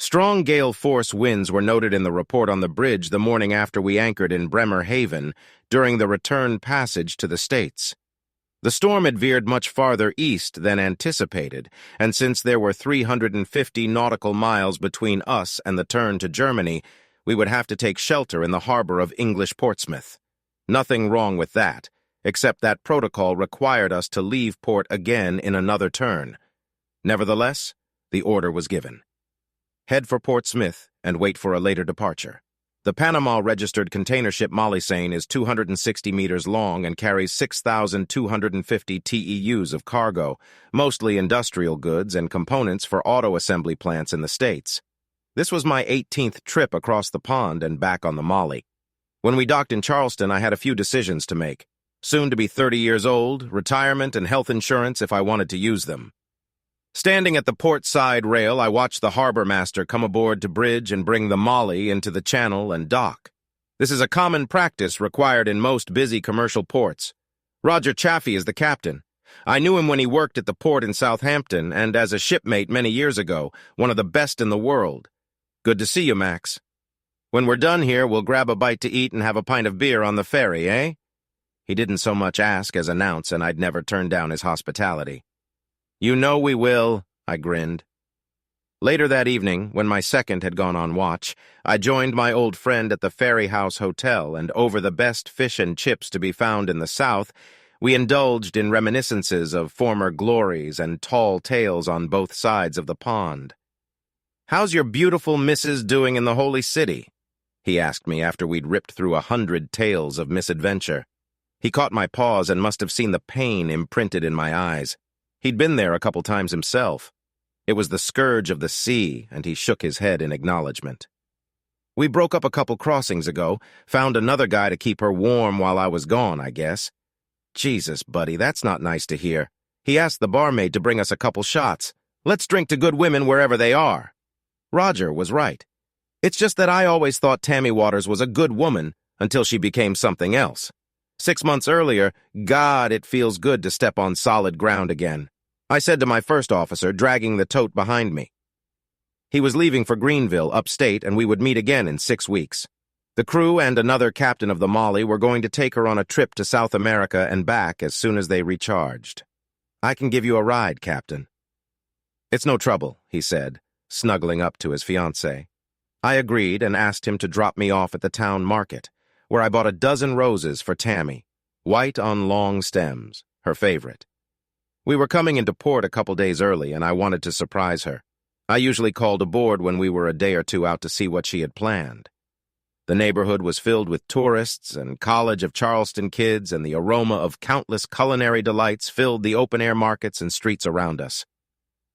Strong gale force winds were noted in the report on the bridge the morning after we anchored in Bremerhaven during the return passage to the States. The storm had veered much farther east than anticipated, and since there were 350 nautical miles between us and the turn to Germany, we would have to take shelter in the harbor of English Portsmouth. Nothing wrong with that, except that protocol required us to leave port again in another turn. Nevertheless, the order was given. Head for Port Smith and wait for a later departure. The Panama-registered container ship Mollisane is 260 meters long and carries 6,250 TEUs of cargo, mostly industrial goods and components for auto assembly plants in the States. This was my 18th trip across the pond and back on the Molly. When we docked in Charleston, I had a few decisions to make. Soon to be 30 years old, retirement, and health insurance if I wanted to use them. Standing at the port side rail, I watched the harbor master come aboard to bridge and bring the Molly into the channel and dock. This is a common practice required in most busy commercial ports. Roger Chaffee is the captain. I knew him when he worked at the port in Southampton and as a shipmate many years ago, one of the best in the world. Good to see you, Max. When we're done here, we'll grab a bite to eat and have a pint of beer on the ferry, eh? He didn't so much ask as announce, and I'd never turned down his hospitality. You know we will, I grinned. Later that evening, when my second had gone on watch, I joined my old friend at the Ferry House Hotel, and over the best fish and chips to be found in the South, we indulged in reminiscences of former glories and tall tales on both sides of the pond. "How's your beautiful missus doing in the Holy City?" he asked me after we'd ripped through 100 tales of misadventure. He caught my pause and must have seen the pain imprinted in my eyes. He'd been there a couple times himself. It was the scourge of the sea, and he shook his head in acknowledgement. We broke up a couple crossings ago, found another guy to keep her warm while I was gone, I guess. Jesus, buddy, that's not nice to hear. He asked the barmaid to bring us a couple shots. Let's drink to good women wherever they are. Roger was right. It's just that I always thought Tammy Waters was a good woman until she became something else. 6 months earlier, God, it feels good to step on solid ground again, I said to my first officer, dragging the tote behind me. He was leaving for Greenville, upstate, and we would meet again in 6 weeks. The crew and another captain of the Molly were going to take her on a trip to South America and back as soon as they recharged. "I can give you a ride, Captain." "It's no trouble," he said, snuggling up to his fiancée. I agreed and asked him to drop me off at the town market, where I bought a dozen roses for Tammy, white on long stems, her favorite. We were coming into port a couple days early, and I wanted to surprise her. I usually called aboard when we were a day or two out to see what she had planned. The neighborhood was filled with tourists and College of Charleston kids, and the aroma of countless culinary delights filled the open-air markets and streets around us.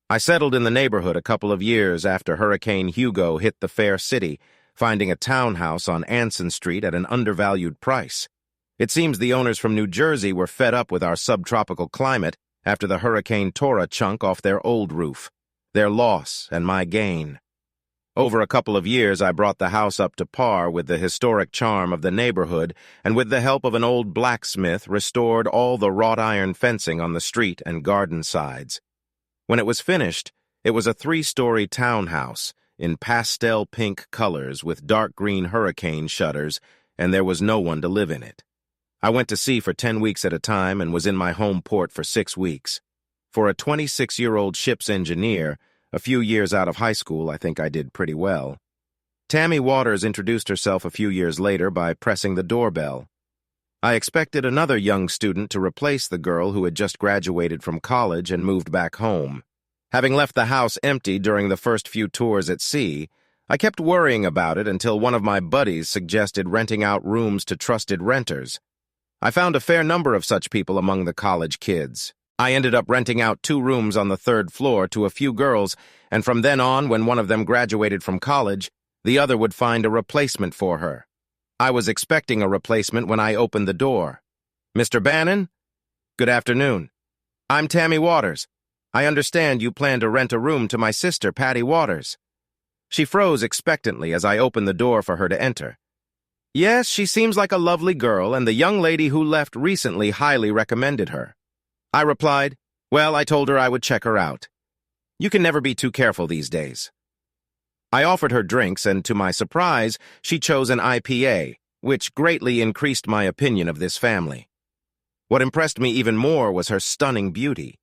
I settled in the neighborhood a couple of years after Hurricane Hugo hit the fair city, finding a townhouse on Anson Street at an undervalued price. It seems the owners from New Jersey were fed up with our subtropical climate after the Hurricane tore a chunk off their old roof. Their loss and my gain. Over a couple of years, I brought the house up to par with the historic charm of the neighborhood, and with the help of an old blacksmith, restored all the wrought iron fencing on the street and garden sides. When it was finished, it was a 3-story townhouse in pastel pink colors with dark green hurricane shutters, and there was no one to live in it. I went to sea for 10 weeks at a time and was in my home port for 6 weeks. For a 26-year-old ship's engineer, a few years out of high school, I think I did pretty well. Tammy Waters introduced herself a few years later by pressing the doorbell. I expected another young student to replace the girl who had just graduated from college and moved back home. Having left the house empty during the first few tours at sea, I kept worrying about it until one of my buddies suggested renting out rooms to trusted renters. I found a fair number of such people among the college kids. I ended up renting out 2 rooms on the 3rd floor to a few girls, and from then on, when one of them graduated from college, the other would find a replacement for her. I was expecting a replacement when I opened the door. "Mr. Bannon? Good afternoon. I'm Tammy Waters. I understand you plan to rent a room to my sister, Patty Waters." She froze expectantly as I opened the door for her to enter. "Yes, she seems like a lovely girl, and the young lady who left recently highly recommended her." I replied, "Well, I told her I would check her out. You can never be too careful these days." I offered her drinks, and to my surprise, she chose an IPA, which greatly increased my opinion of this family. What impressed me even more was her stunning beauty.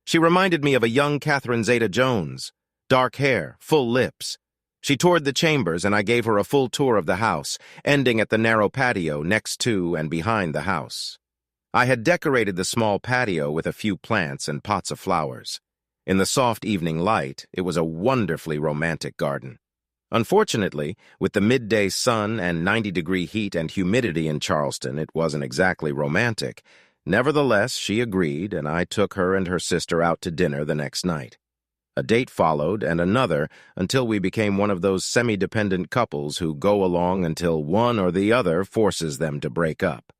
She reminded me of a young Catherine Zeta-Jones, dark hair, full lips. She toured the chambers, and I gave her a full tour of the house, ending at the narrow patio next to and behind the house. I had decorated the small patio with a few plants and pots of flowers. In the soft evening light, it was a wonderfully romantic garden. Unfortunately, with the midday sun and 90-degree heat and humidity in Charleston, it wasn't exactly romantic. Nevertheless, she agreed, and I took her and her sister out to dinner the next night. A date followed, and another, until we became one of those semi-dependent couples who go along until one or the other forces them to break up.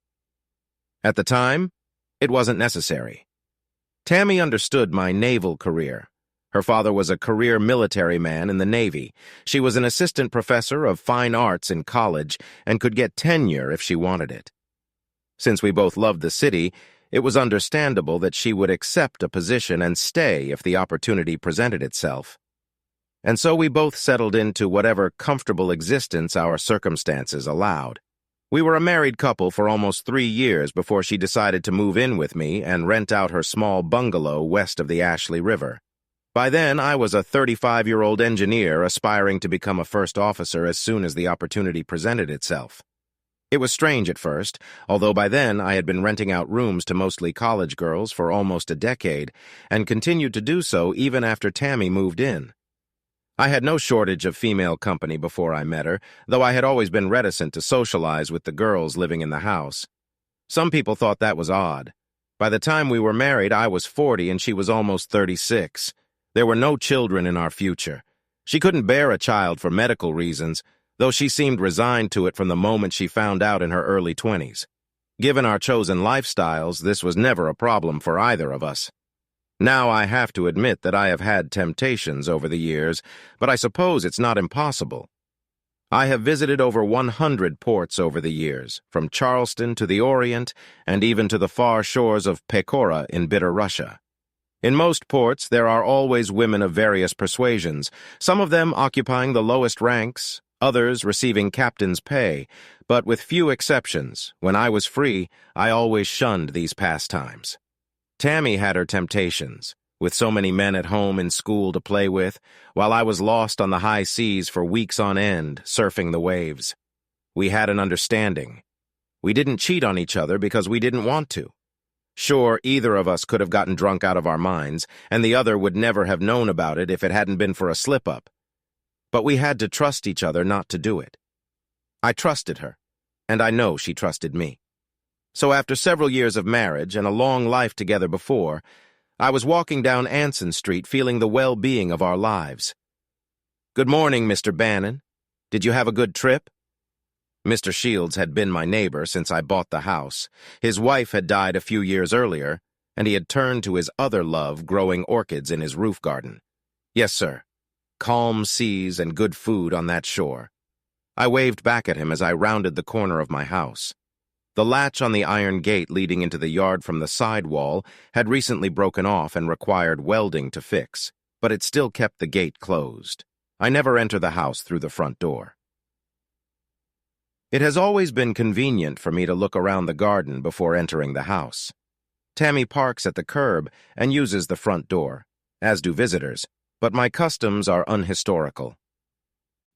At the time, it wasn't necessary. Tammy understood my naval career. Her father was a career military man in the Navy. She was an assistant professor of fine arts in college and could get tenure if she wanted it. Since we both loved the city, it was understandable that she would accept a position and stay if the opportunity presented itself. And so we both settled into whatever comfortable existence our circumstances allowed. We were a married couple for almost 3 years before she decided to move in with me and rent out her small bungalow west of the Ashley River. By then, I was a 35-year-old engineer aspiring to become a first officer as soon as the opportunity presented itself. It was strange at first, although by then I had been renting out rooms to mostly college girls for almost a decade and continued to do so even after Tammy moved in. I had no shortage of female company before I met her, though I had always been reticent to socialize with the girls living in the house. Some people thought that was odd. By the time we were married, I was 40 and she was almost 36. There were no children in our future. She couldn't bear a child for medical reasons, though she seemed resigned to it from the moment she found out in her early 20s. Given our chosen lifestyles, this was never a problem for either of us. Now I have to admit that I have had temptations over the years, but I suppose it's not impossible. I have visited over 100 ports over the years, from Charleston to the Orient and even to the far shores of Pechora in Bitter Russia. In most ports, there are always women of various persuasions, some of them occupying the lowest ranks, others receiving captain's pay, but with few exceptions, when I was free, I always shunned these pastimes. Tammy had her temptations, with so many men at home and school to play with, while I was lost on the high seas for weeks on end, surfing the waves. We had an understanding. We didn't cheat on each other because we didn't want to. Sure, either of us could have gotten drunk out of our minds, and the other would never have known about it if it hadn't been for a slip-up. But we had to trust each other not to do it. I trusted her, and I know she trusted me. So after several years of marriage and a long life together before, I was walking down Anson Street feeling the well-being of our lives. "Good morning, Mr. Bannon. Did you have a good trip?" Mr. Shields had been my neighbor since I bought the house. His wife had died a few years earlier, and he had turned to his other love growing orchids in his roof garden. "Yes, sir. Calm seas and good food on that shore." I waved back at him as I rounded the corner of my house. The latch on the iron gate leading into the yard from the side wall had recently broken off and required welding to fix, but it still kept the gate closed. I never enter the house through the front door. It has always been convenient for me to look around the garden before entering the house. Tammy parks at the curb and uses the front door, as do visitors, but my customs are unhistorical.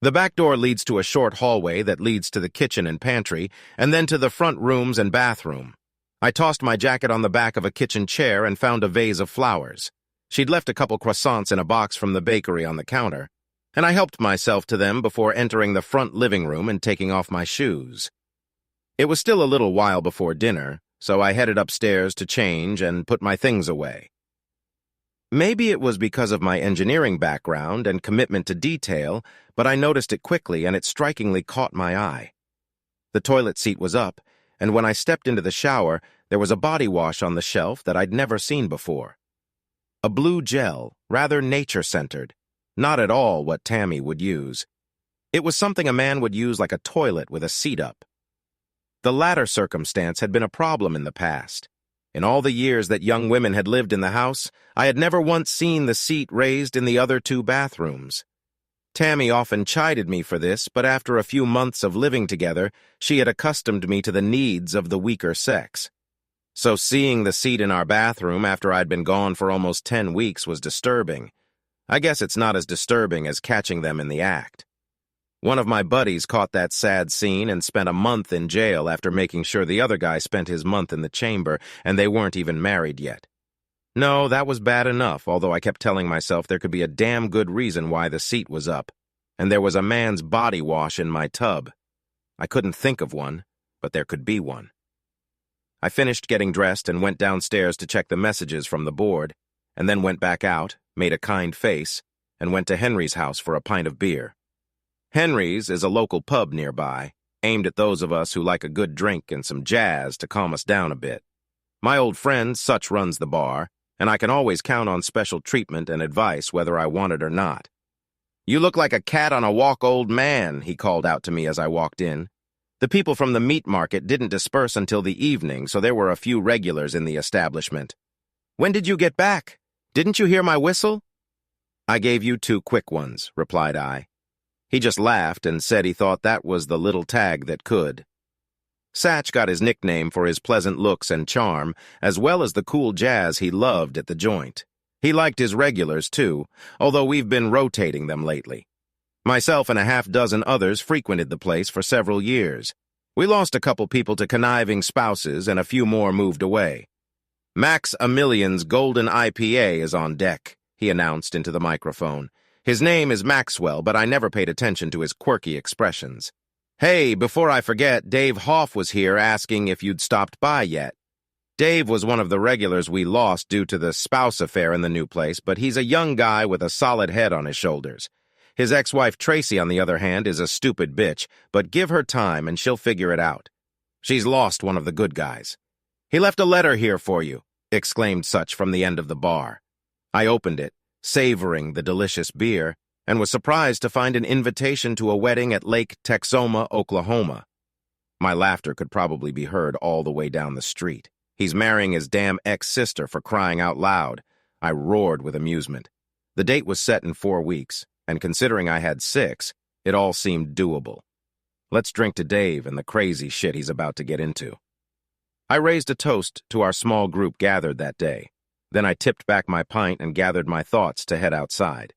The back door leads to a short hallway that leads to the kitchen and pantry, and then to the front rooms and bathroom. I tossed my jacket on the back of a kitchen chair and found a vase of flowers. She'd left a couple croissants in a box from the bakery on the counter, and I helped myself to them before entering the front living room and taking off my shoes. It was still a little while before dinner, so I headed upstairs to change and put my things away. Maybe it was because of my engineering background and commitment to detail, but I noticed it quickly and it strikingly caught my eye. The toilet seat was up, and when I stepped into the shower, there was a body wash on the shelf that I'd never seen before. A blue gel, rather nature-centered, not at all what Tammy would use. It was something a man would use like a toilet with a seat up. The latter circumstance had been a problem in the past. In all the years that young women had lived in the house, I had never once seen the seat raised in the other 2 bathrooms. Tammy often chided me for this, but after a few months of living together, she had accustomed me to the needs of the weaker sex. So seeing the seat in our bathroom after I'd been gone for almost 10 weeks was disturbing. I guess it's not as disturbing as catching them in the act. One of my buddies caught that sad scene and spent a month in jail after making sure the other guy spent his month in the chamber, and they weren't even married yet. No, that was bad enough, although I kept telling myself there could be a damn good reason why the seat was up, and there was a man's body wash in my tub. I couldn't think of one, but there could be one. I finished getting dressed and went downstairs to check the messages from the board, and then went back out, made a kind face, and went to Henry's house for a pint of beer. Henry's is a local pub nearby, aimed at those of us who like a good drink and some jazz to calm us down a bit. My old friend Such runs the bar, and I can always count on special treatment and advice whether I want it or not. "You look like a cat on a walk, old man," he called out to me as I walked in. The people from the meat market didn't disperse until the evening, so there were a few regulars in the establishment. "When did you get back? Didn't you hear my whistle?" "I gave you 2 quick ones," replied I. He just laughed and said he thought that was the little tag that could. Satch got his nickname for his pleasant looks and charm, as well as the cool jazz he loved at the joint. He liked his regulars, too, although we've been rotating them lately. Myself and a half-dozen others frequented the place for several years. We lost a couple people to conniving spouses, and a few more moved away. "Max Amillion's Golden IPA is on deck," he announced into the microphone. His name is Maxwell, but I never paid attention to his quirky expressions. "Hey, before I forget, Dave Hoff was here asking if you'd stopped by yet." Dave was one of the regulars we lost due to the spouse affair in the new place, but he's a young guy with a solid head on his shoulders. His ex-wife Tracy, on the other hand, is a stupid bitch, but give her time and she'll figure it out. She's lost one of the good guys. "He left a letter here for you," exclaimed Such from the end of the bar. I opened it, savoring the delicious beer, and was surprised to find an invitation to a wedding at Lake Texoma, Oklahoma. My laughter could probably be heard all the way down the street. He's marrying his damn ex-sister, for crying out loud. I roared with amusement. The date was set in 4 weeks, and considering I had 6, it all seemed doable. Let's drink to Dave and the crazy shit he's about to get into. I raised a toast to our small group gathered that day. Then I tipped back my pint and gathered my thoughts to head outside.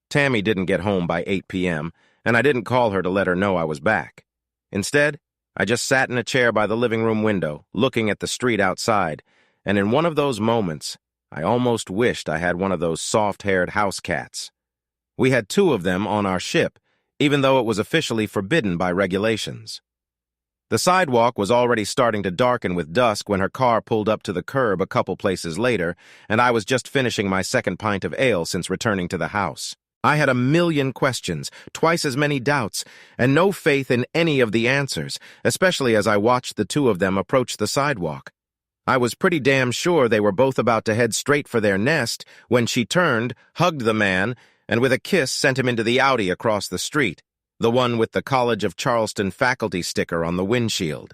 Tammy didn't get home by 8 p.m., and I didn't call her to let her know I was back. Instead, I just sat in a chair by the living room window, looking at the street outside, and in one of those moments, I almost wished I had one of those soft-haired house cats. We had 2 of them on our ship, even though it was officially forbidden by regulations. The sidewalk was already starting to darken with dusk when her car pulled up to the curb a couple places later, and I was just finishing my 2nd pint of ale since returning to the house. I had a million questions, twice as many doubts, and no faith in any of the answers, especially as I watched the 2 of them approach the sidewalk. I was pretty damn sure they were both about to head straight for their nest when she turned, hugged the man, and with a kiss sent him into the Audi across the street, the one with the College of Charleston faculty sticker on the windshield.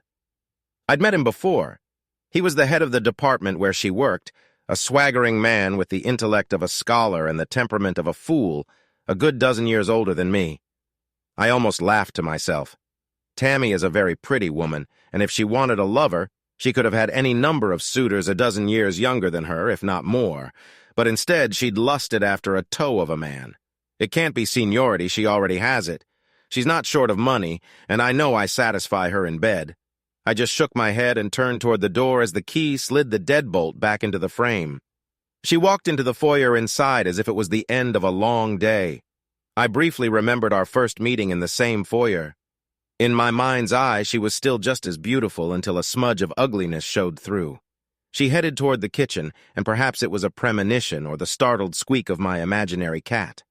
I'd met him before. He was the head of the department where she worked, a swaggering man with the intellect of a scholar and the temperament of a fool, a good dozen years older than me. I almost laughed to myself. Tammy is a very pretty woman, and if she wanted a lover, she could have had any number of suitors a dozen years younger than her, if not more, but instead she'd lusted after a toe of a man. It can't be seniority, she already has it. She's not short of money, and I know I satisfy her in bed. I just shook my head and turned toward the door as the key slid the deadbolt back into the frame. She walked into the foyer inside as if it was the end of a long day. I briefly remembered our first meeting in the same foyer. In my mind's eye, she was still just as beautiful until a smudge of ugliness showed through. She headed toward the kitchen, and perhaps it was a premonition or the startled squeak of my imaginary cat.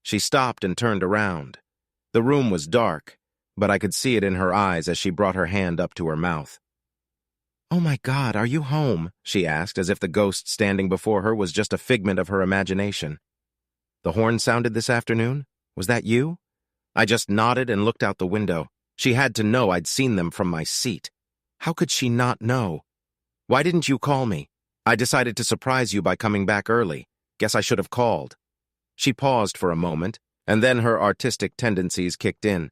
She stopped and turned around. The room was dark, but I could see it in her eyes as she brought her hand up to her mouth. "Oh my God, are you home?" she asked, as if the ghost standing before her was just a figment of her imagination. "The horn sounded this afternoon? Was that you?" I just nodded and looked out the window. She had to know I'd seen them from my seat. How could she not know? "Why didn't you call me? I decided to surprise you by coming back early. Guess I should have called." She paused for a moment, And then her artistic tendencies kicked in.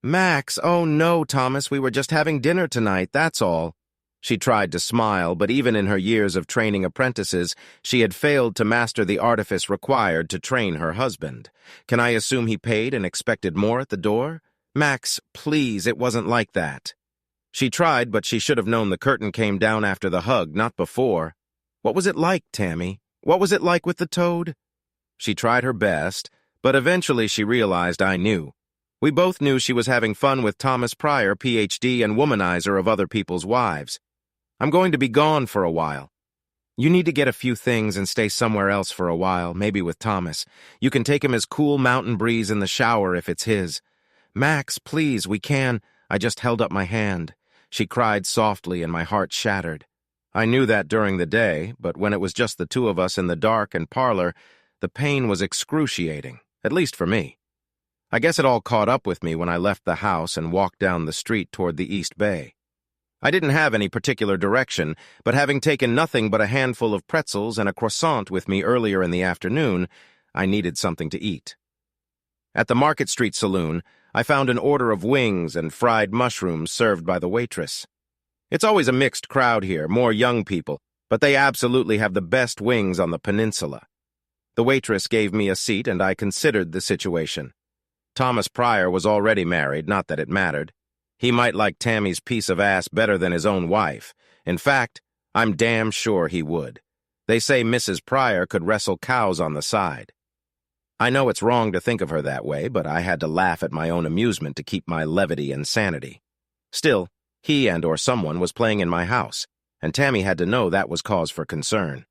"Max, oh no, Thomas, we were just having dinner tonight, that's all." She tried to smile, but even in her years of training apprentices, she had failed to master the artifice required to train her husband. Can I assume he paid and expected more at the door? "Max, please, it wasn't like that." She tried, but she should have known the curtain came down after the hug, not before. "What was it like, Tammy? What was it like with the toad?" She tried her best, but eventually she realized I knew. We both knew she was having fun with Thomas Pryor, Ph.D. and womanizer of other people's wives. "I'm going to be gone for a while. You need to get a few things and stay somewhere else for a while, maybe with Thomas. You can take him his cool mountain breeze in the shower if it's his." "Max, please, we can." I just held up my hand. She cried softly and my heart shattered. I knew that during the day, but when it was just the two of us in the dark and parlor, the pain was excruciating, at least for me. I guess it all caught up with me when I left the house and walked down the street toward the East Bay. I didn't have any particular direction, but having taken nothing but a handful of pretzels and a croissant with me earlier in the afternoon, I needed something to eat. At the Market Street Saloon, I found an order of wings and fried mushrooms served by the waitress. It's always a mixed crowd here, more young people, but they absolutely have the best wings on the peninsula. The waitress gave me a seat and I considered the situation. Thomas Pryor was already married, not that it mattered. He might like Tammy's piece of ass better than his own wife. In fact, I'm damn sure he would. They say Mrs. Pryor could wrestle cows on the side. I know it's wrong to think of her that way, but I had to laugh at my own amusement to keep my levity and sanity. Still, he or someone was playing in my house, and Tammy had to know that was cause for concern.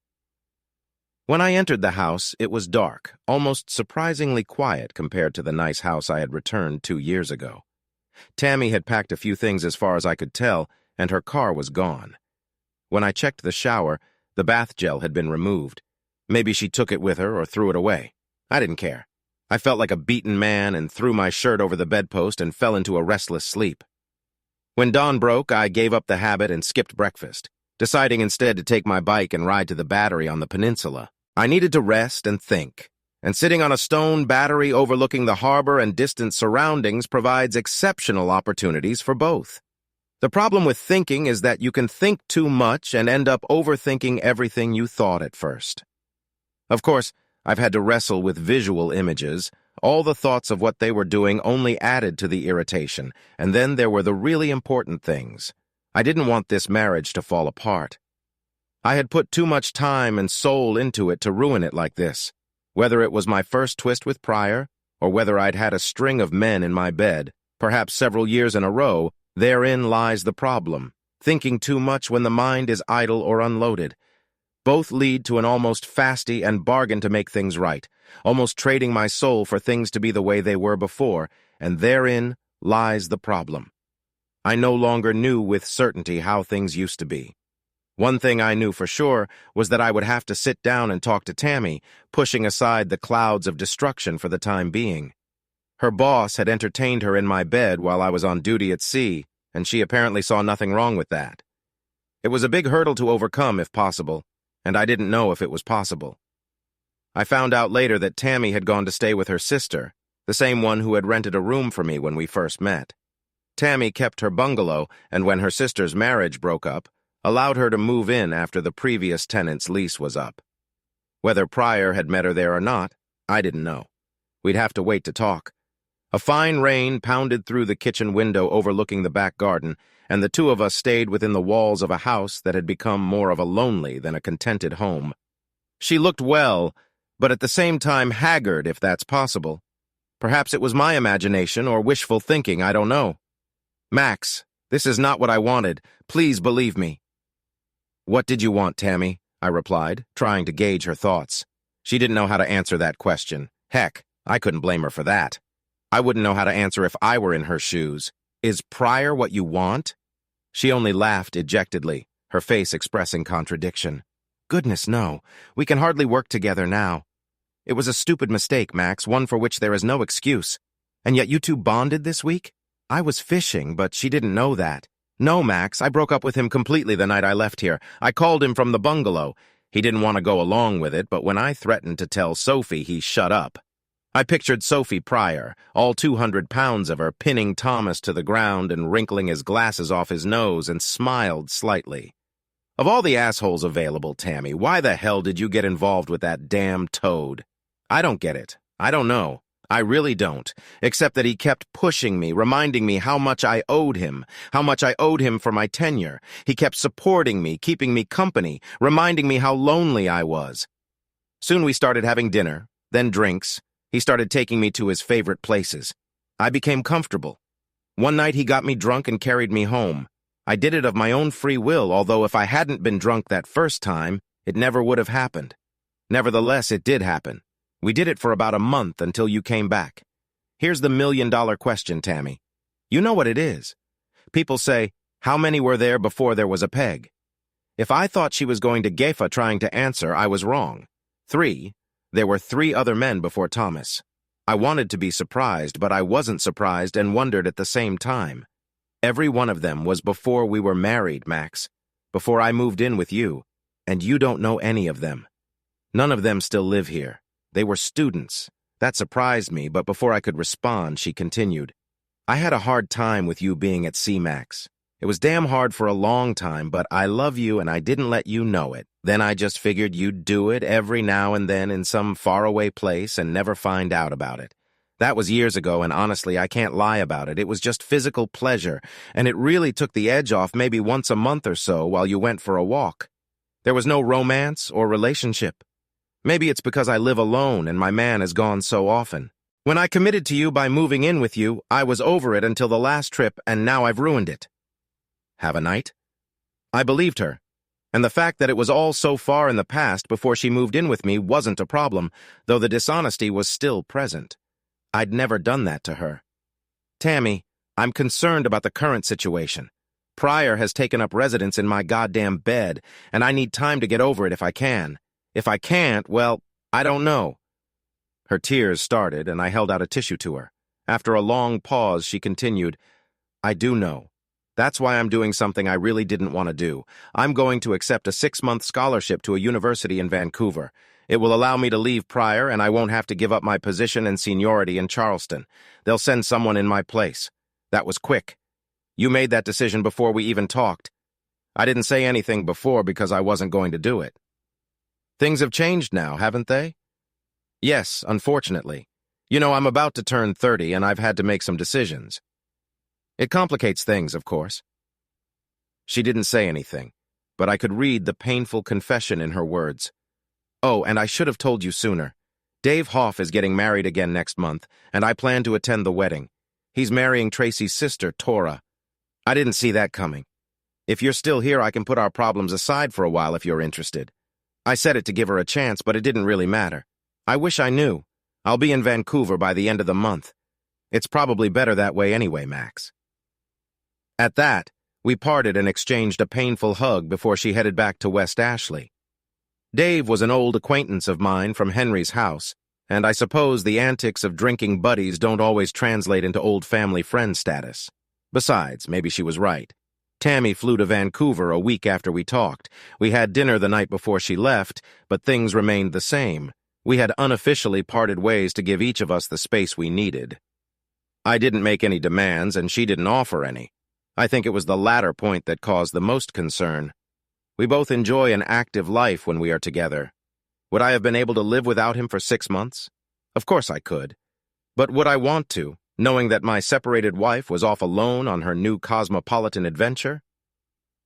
When I entered the house, it was dark, almost surprisingly quiet compared to the nice house I had returned 2 years ago. Tammy had packed a few things as far as I could tell, and her car was gone. When I checked the shower, the bath gel had been removed. Maybe she took it with her or threw it away. I didn't care. I felt like a beaten man and threw my shirt over the bedpost and fell into a restless sleep. When dawn broke, I gave up the habit and skipped breakfast, deciding instead to take my bike and ride to the battery on the peninsula. I needed to rest and think, and sitting on a stone battery overlooking the harbor and distant surroundings provides exceptional opportunities for both. The problem with thinking is that you can think too much and end up overthinking everything you thought at first. Of course, I've had to wrestle with visual images. All the thoughts of what they were doing only added to the irritation, and then there were the really important things. I didn't want this marriage to fall apart. I had put too much time and soul into it to ruin it like this. Whether it was my first twist with Pryor, or whether I'd had a string of men in my bed, perhaps several years in a row, therein lies the problem. Thinking too much when the mind is idle or unloaded. Both lead to an almost fasty and bargain to make things right, almost trading my soul for things to be the way they were before, and therein lies the problem. I no longer knew with certainty how things used to be. One thing I knew for sure was that I would have to sit down and talk to Tammy, pushing aside the clouds of destruction for the time being. Her boss had entertained her in my bed while I was on duty at sea, and she apparently saw nothing wrong with that. It was a big hurdle to overcome if possible, and I didn't know if it was possible. I found out later that Tammy had gone to stay with her sister, the same one who had rented a room for me when we first met. Tammy kept her bungalow, and when her sister's marriage broke up, allowed her to move in after the previous tenant's lease was up. Whether Pryor had met her there or not, I didn't know. We'd have to wait to talk. A fine rain pounded through the kitchen window overlooking the back garden, and the two of us stayed within the walls of a house that had become more of a lonely than a contented home. She looked well, but at the same time haggard, if that's possible. Perhaps it was my imagination or wishful thinking, I don't know. "Max, this is not what I wanted. Please believe me." "What did you want, Tammy?" I replied, trying to gauge her thoughts. She didn't know how to answer that question. Heck, I couldn't blame her for that. I wouldn't know how to answer if I were in her shoes. "Is Pryor what you want?" She only laughed ejectedly, her face expressing contradiction. "Goodness, no. We can hardly work together now. It was a stupid mistake, Max, one for which there is no excuse. And yet you two bonded this week? I was fishing, but she didn't know that. No, Max, I broke up with him completely the night I left here. I called him from the bungalow. He didn't want to go along with it, but when I threatened to tell Sophie, he shut up. I pictured Sophie Pryor, all 200 pounds of her, pinning Thomas to the ground and wrinkling his glasses off his nose, and smiled slightly. Of all the assholes available, Tammy, why the hell did you get involved with that damn toad? I don't get it. I don't know. I really don't, except that he kept pushing me, reminding me how much I owed him for my tenure. He kept supporting me, keeping me company, reminding me how lonely I was. Soon we started having dinner, then drinks. He started taking me to his favorite places. I became comfortable. One night he got me drunk and carried me home. I did it of my own free will, although if I hadn't been drunk that first time, it never would have happened. Nevertheless, it did happen. We did it for about a month until you came back. Here's the million-dollar question, Tammy. You know what it is. People say, how many were there before there was a peg? If I thought she was going to Gefa trying to answer, I was wrong. 3. There were 3 other men before Thomas. I wanted to be surprised, but I wasn't surprised and wondered at the same time. Every one of them was before we were married, Max. Before I moved in with you, and you don't know any of them. None of them still live here. They were students. That surprised me, but before I could respond, she continued. I had a hard time with you being at sea, Max. It was damn hard for a long time, but I love you and I didn't let you know it. Then I just figured you'd do it every now and then in some faraway place and never find out about it. That was years ago, and honestly, I can't lie about it. It was just physical pleasure, and it really took the edge off maybe once a month or so while you went for a walk. There was no romance or relationship. Maybe it's because I live alone and my man is gone so often. When I committed to you by moving in with you, I was over it until the last trip, and now I've ruined it. Have a night? I believed her, and the fact that it was all so far in the past before she moved in with me wasn't a problem, though the dishonesty was still present. I'd never done that to her. Tammy, I'm concerned about the current situation. Pryor has taken up residence in my goddamn bed, and I need time to get over it if I can. If I can't, well, I don't know. Her tears started, and I held out a tissue to her. After a long pause, she continued, I do know. That's why I'm doing something I really didn't want to do. I'm going to accept a 6-month scholarship to a university in Vancouver. It will allow me to leave Pryor, and I won't have to give up my position and seniority in Charleston. They'll send someone in my place. That was quick. You made that decision before we even talked. I didn't say anything before because I wasn't going to do it. Things have changed now, haven't they? Yes, unfortunately. You know, I'm about to turn 30, and I've had to make some decisions. It complicates things, of course. She didn't say anything, but I could read the painful confession in her words. Oh, and I should have told you sooner. Dave Hoff is getting married again next month, and I plan to attend the wedding. He's marrying Tracy's sister, Tora. I didn't see that coming. If you're still here, I can put our problems aside for a while if you're interested. I said it to give her a chance, but it didn't really matter. I wish I knew. I'll be in Vancouver by the end of the month. It's probably better that way anyway, Max. At that, we parted and exchanged a painful hug before she headed back to West Ashley. Dave was an old acquaintance of mine from Henry's house, and I suppose the antics of drinking buddies don't always translate into old family friend status. Besides, maybe she was right. Tammy flew to Vancouver a week after we talked. We had dinner the night before she left, but things remained the same. We had unofficially parted ways to give each of us the space we needed. I didn't make any demands, and she didn't offer any. I think it was the latter point that caused the most concern. We both enjoy an active life when we are together. Would I have been able to live without him for 6 months? Of course I could. But would I want to, knowing that my separated wife was off alone on her new cosmopolitan adventure?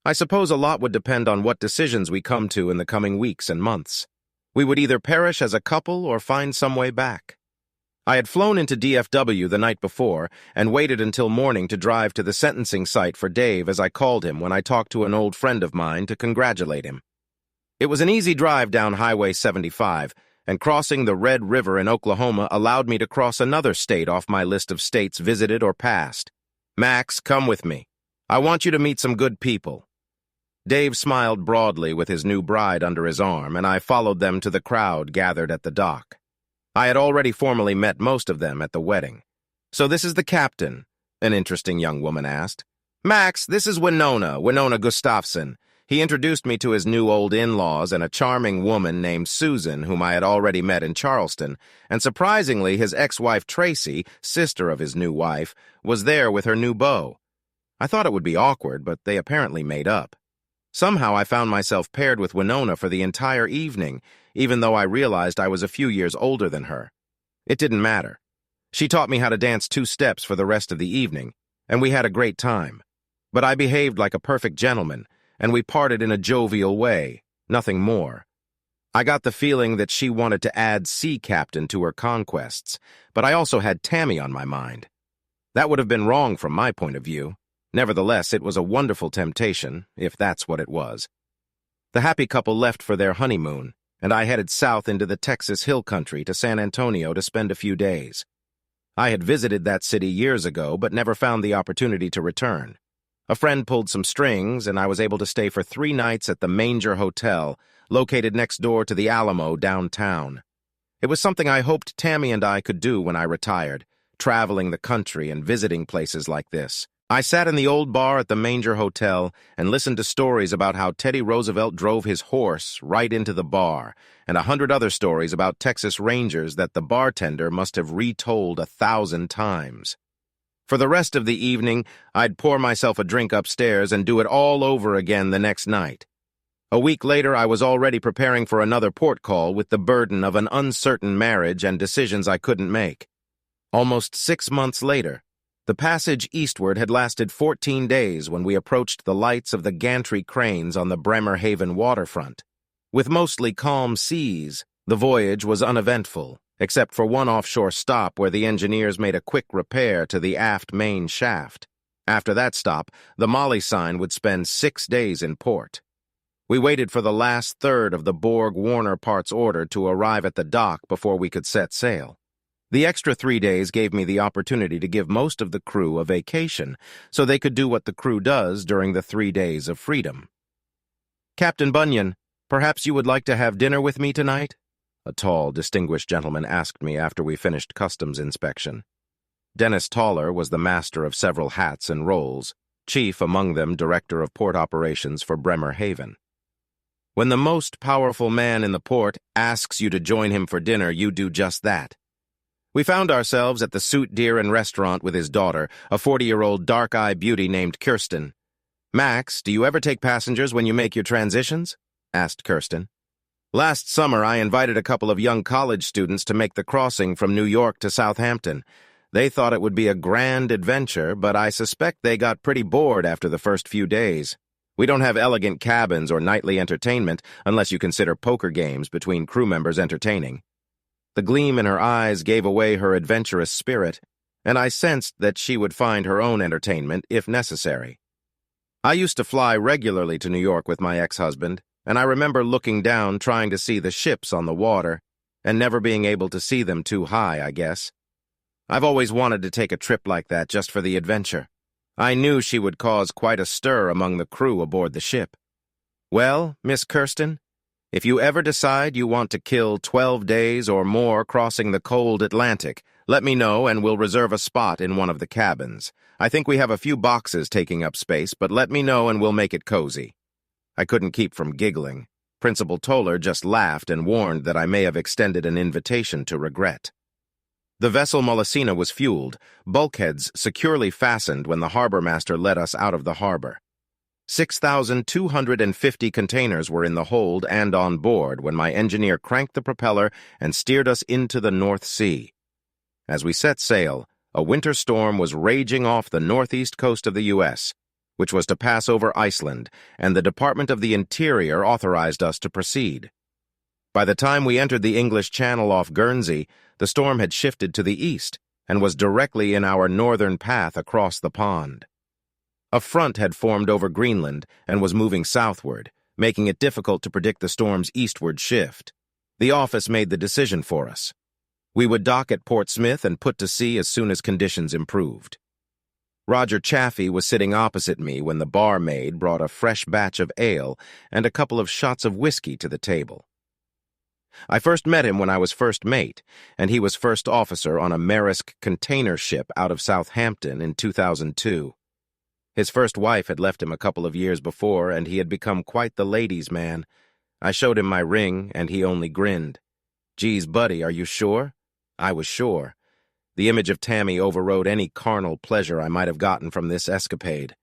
I suppose a lot would depend on what decisions we come to in the coming weeks and months. We would either perish as a couple or find some way back. I had flown into DFW the night before and waited until morning to drive to the sentencing site for Dave, as I called him when I talked to an old friend of mine to congratulate him. It was an easy drive down Highway 75, and crossing the Red River in Oklahoma allowed me to cross another state off my list of states visited or passed. Max, come with me. I want you to meet some good people. Dave smiled broadly with his new bride under his arm, and I followed them to the crowd gathered at the dock. I had already formally met most of them at the wedding. So this is the captain, an interesting young woman asked. Max, this is Winona Gustafson. He introduced me to his new old in-laws and a charming woman named Susan, whom I had already met in Charleston, and surprisingly, his ex-wife Tracy, sister of his new wife, was there with her new beau. I thought it would be awkward, but they apparently made up. Somehow I found myself paired with Winona for the entire evening, even though I realized I was a few years older than her. It didn't matter. She taught me how to dance 2 steps for the rest of the evening, and we had a great time. But I behaved like a perfect gentleman, and we parted in a jovial way, nothing more. I got the feeling that she wanted to add sea captain to her conquests, but I also had Tammy on my mind. That would have been wrong from my point of view. Nevertheless, it was a wonderful temptation, if that's what it was. The happy couple left for their honeymoon, and I headed south into the Texas Hill Country to San Antonio to spend a few days. I had visited that city years ago, but never found the opportunity to return. A friend pulled some strings, and I was able to stay for 3 nights at the Manger Hotel, located next door to the Alamo downtown. It was something I hoped Tammy and I could do when I retired, traveling the country and visiting places like this. I sat in the old bar at the Manger Hotel and listened to stories about how Teddy Roosevelt drove his horse right into the bar, and 100 other stories about Texas Rangers that the bartender must have retold 1,000 times. For the rest of the evening, I'd pour myself a drink upstairs and do it all over again the next night. A week later, I was already preparing for another port call with the burden of an uncertain marriage and decisions I couldn't make. Almost 6 months later, the passage eastward had lasted 14 days when we approached the lights of the gantry cranes on the Bremerhaven waterfront. With mostly calm seas, the voyage was uneventful, except for one offshore stop where the engineers made a quick repair to the aft main shaft. After that stop, the Molly sign would spend 6 days in port. We waited for the last third of the Borg-Warner parts order to arrive at the dock before we could set sail. The extra 3 days gave me the opportunity to give most of the crew a vacation, so they could do what the crew does during the 3 days of freedom. "Captain Bunyan, perhaps you would like to have dinner with me tonight?" a tall, distinguished gentleman asked me after we finished customs inspection. Dennis Toller was the master of several hats and roles, chief among them director of port operations for Bremerhaven. When the most powerful man in the port asks you to join him for dinner, you do just that. We found ourselves at the Suit Deer and Restaurant with his daughter, a 40-year-old dark-eyed beauty named Kirsten. "Max, do you ever take passengers when you make your transitions?" asked Kirsten. "Last summer, I invited a couple of young college students to make the crossing from New York to Southampton. They thought it would be a grand adventure, but I suspect they got pretty bored after the first few days. We don't have elegant cabins or nightly entertainment, unless you consider poker games between crew members entertaining." The gleam in her eyes gave away her adventurous spirit, and I sensed that she would find her own entertainment if necessary. I used to fly regularly to New York with my ex-husband, and I remember looking down trying to see the ships on the water, and never being able to see them too high, I guess. I've always wanted to take a trip like that just for the adventure. I knew she would cause quite a stir among the crew aboard the ship. "Well, Miss Kirsten, if you ever decide you want to kill 12 days or more crossing the cold Atlantic, let me know and we'll reserve a spot in one of the cabins. I think we have a few boxes taking up space, but let me know and we'll make it cozy." I couldn't keep from giggling. Principal Toller just laughed and warned that I may have extended an invitation to regret. The vessel Molesina was fueled, bulkheads securely fastened when the harbor master led us out of the harbor. 6,250 containers were in the hold and on board when my engineer cranked the propeller and steered us into the North Sea. As we set sail, a winter storm was raging off the northeast coast of the U.S., which was to pass over Iceland, and the Department of the Interior authorized us to proceed. By the time we entered the English Channel off Guernsey, the storm had shifted to the east and was directly in our northern path across the pond. A front had formed over Greenland and was moving southward, making it difficult to predict the storm's eastward shift. The office made the decision for us. We would dock at Port Smith and put to sea as soon as conditions improved. Roger Chaffee was sitting opposite me when the barmaid brought a fresh batch of ale and a couple of shots of whiskey to the table. I first met him when I was first mate, and he was first officer on a Maersk container ship out of Southampton in 2002. His first wife had left him a couple of years before, and he had become quite the ladies' man. I showed him my ring, and he only grinned. "Geez, buddy, are you sure?" I was sure. The image of Tammy overrode any carnal pleasure I might have gotten from this escapade.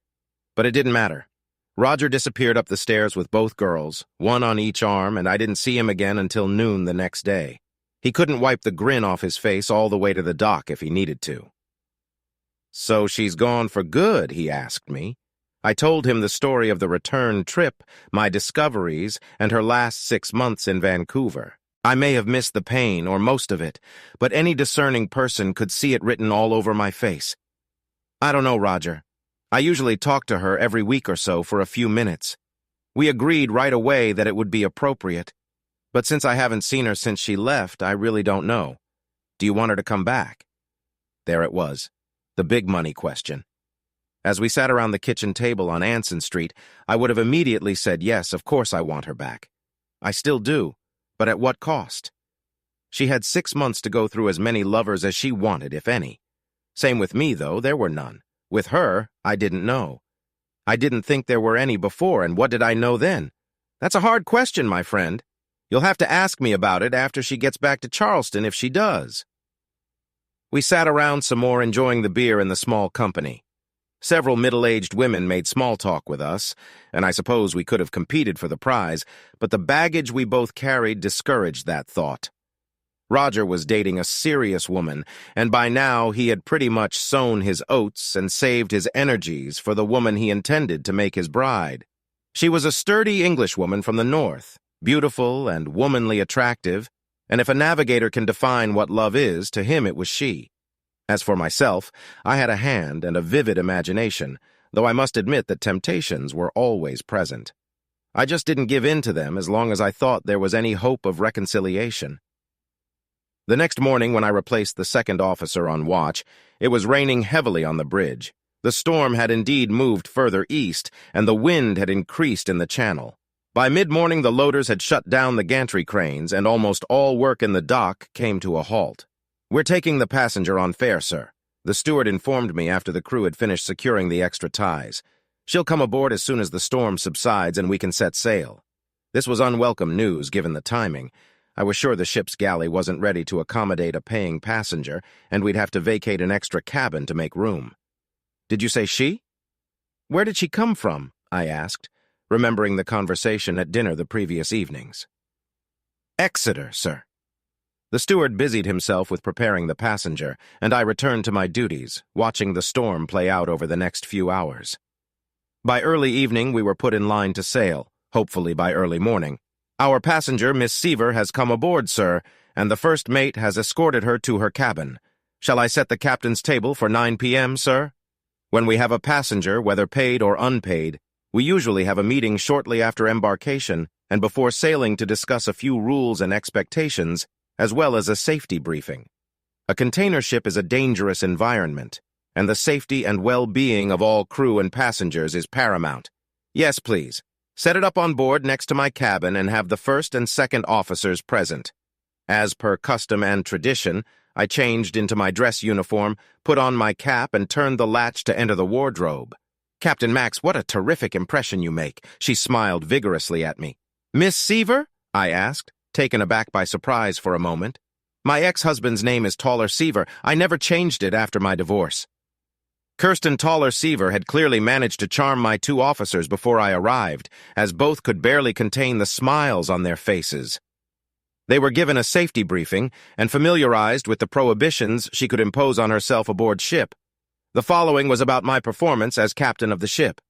But it didn't matter. Roger disappeared up the stairs with both girls, one on each arm, and I didn't see him again until noon the next day. He couldn't wipe the grin off his face all the way to the dock if he needed to. "So she's gone for good?" he asked me. I told him the story of the return trip, my discoveries, and her last 6 months in Vancouver. I may have missed the pain, or most of it, but any discerning person could see it written all over my face. "I don't know, Roger. I usually talk to her every week or so for a few minutes. We agreed right away that it would be appropriate. But since I haven't seen her since she left, I really don't know. Do you want her to come back?" There it was, the big money question. As we sat around the kitchen table on Anson Street, I would have immediately said, yes, of course I want her back. I still do, but at what cost? She had 6 months to go through as many lovers as she wanted, if any. Same with me, though, there were none. With her, I didn't know. I didn't think there were any before, and what did I know then? That's a hard question, my friend. You'll have to ask me about it after she gets back to Charleston, if she does. We sat around some more, enjoying the beer and the small company. Several middle-aged women made small talk with us, and I suppose we could have competed for the prize, but the baggage we both carried discouraged that thought. Roger was dating a serious woman, and by now he had pretty much sown his oats and saved his energies for the woman he intended to make his bride. She was a sturdy Englishwoman from the north, beautiful and womanly attractive, and if a navigator can define what love is, to him it was she. As for myself, I had a hand and a vivid imagination, though I must admit that temptations were always present. I just didn't give in to them as long as I thought there was any hope of reconciliation. The next morning, when I replaced the second officer on watch, it was raining heavily on the bridge. The storm had indeed moved further east, and the wind had increased in the channel. By mid-morning, the loaders had shut down the gantry cranes, and almost all work in the dock came to a halt. "We're taking the passenger on fare, sir," the steward informed me after the crew had finished securing the extra ties. "She'll come aboard as soon as the storm subsides and we can set sail." This was unwelcome news, given the timing. I was sure the ship's galley wasn't ready to accommodate a paying passenger, and we'd have to vacate an extra cabin to make room. "Did you say she?" "Where did she come from?" I asked, remembering the conversation at dinner the previous evenings. "Exeter, sir." The steward busied himself with preparing the passenger, and I returned to my duties, watching the storm play out over the next few hours. By early evening, we were put in line to sail, hopefully by early morning. "Our passenger, Miss Seaver, has come aboard, sir, and the first mate has escorted her to her cabin. Shall I set the captain's table for 9 p.m., sir? When we have a passenger, whether paid or unpaid, we usually have a meeting shortly after embarkation and before sailing to discuss a few rules and expectations, as well as a safety briefing. A container ship is a dangerous environment, and the safety and well-being of all crew and passengers is paramount. Yes, please. Set it up on board next to my cabin and have the first and second officers present." As per custom and tradition, I changed into my dress uniform, put on my cap, and turned the latch to enter the wardrobe. "Captain Max, what a terrific impression you make." She smiled vigorously at me. "Miss Seaver?" I asked, taken aback by surprise for a moment. "My ex-husband's name is Toller Seaver. I never changed it after my divorce." Kirsten Toller Seaver had clearly managed to charm my 2 officers before I arrived, as both could barely contain the smiles on their faces. They were given a safety briefing and familiarized with the prohibitions she could impose on herself aboard ship. The following was about my performance as captain of the ship.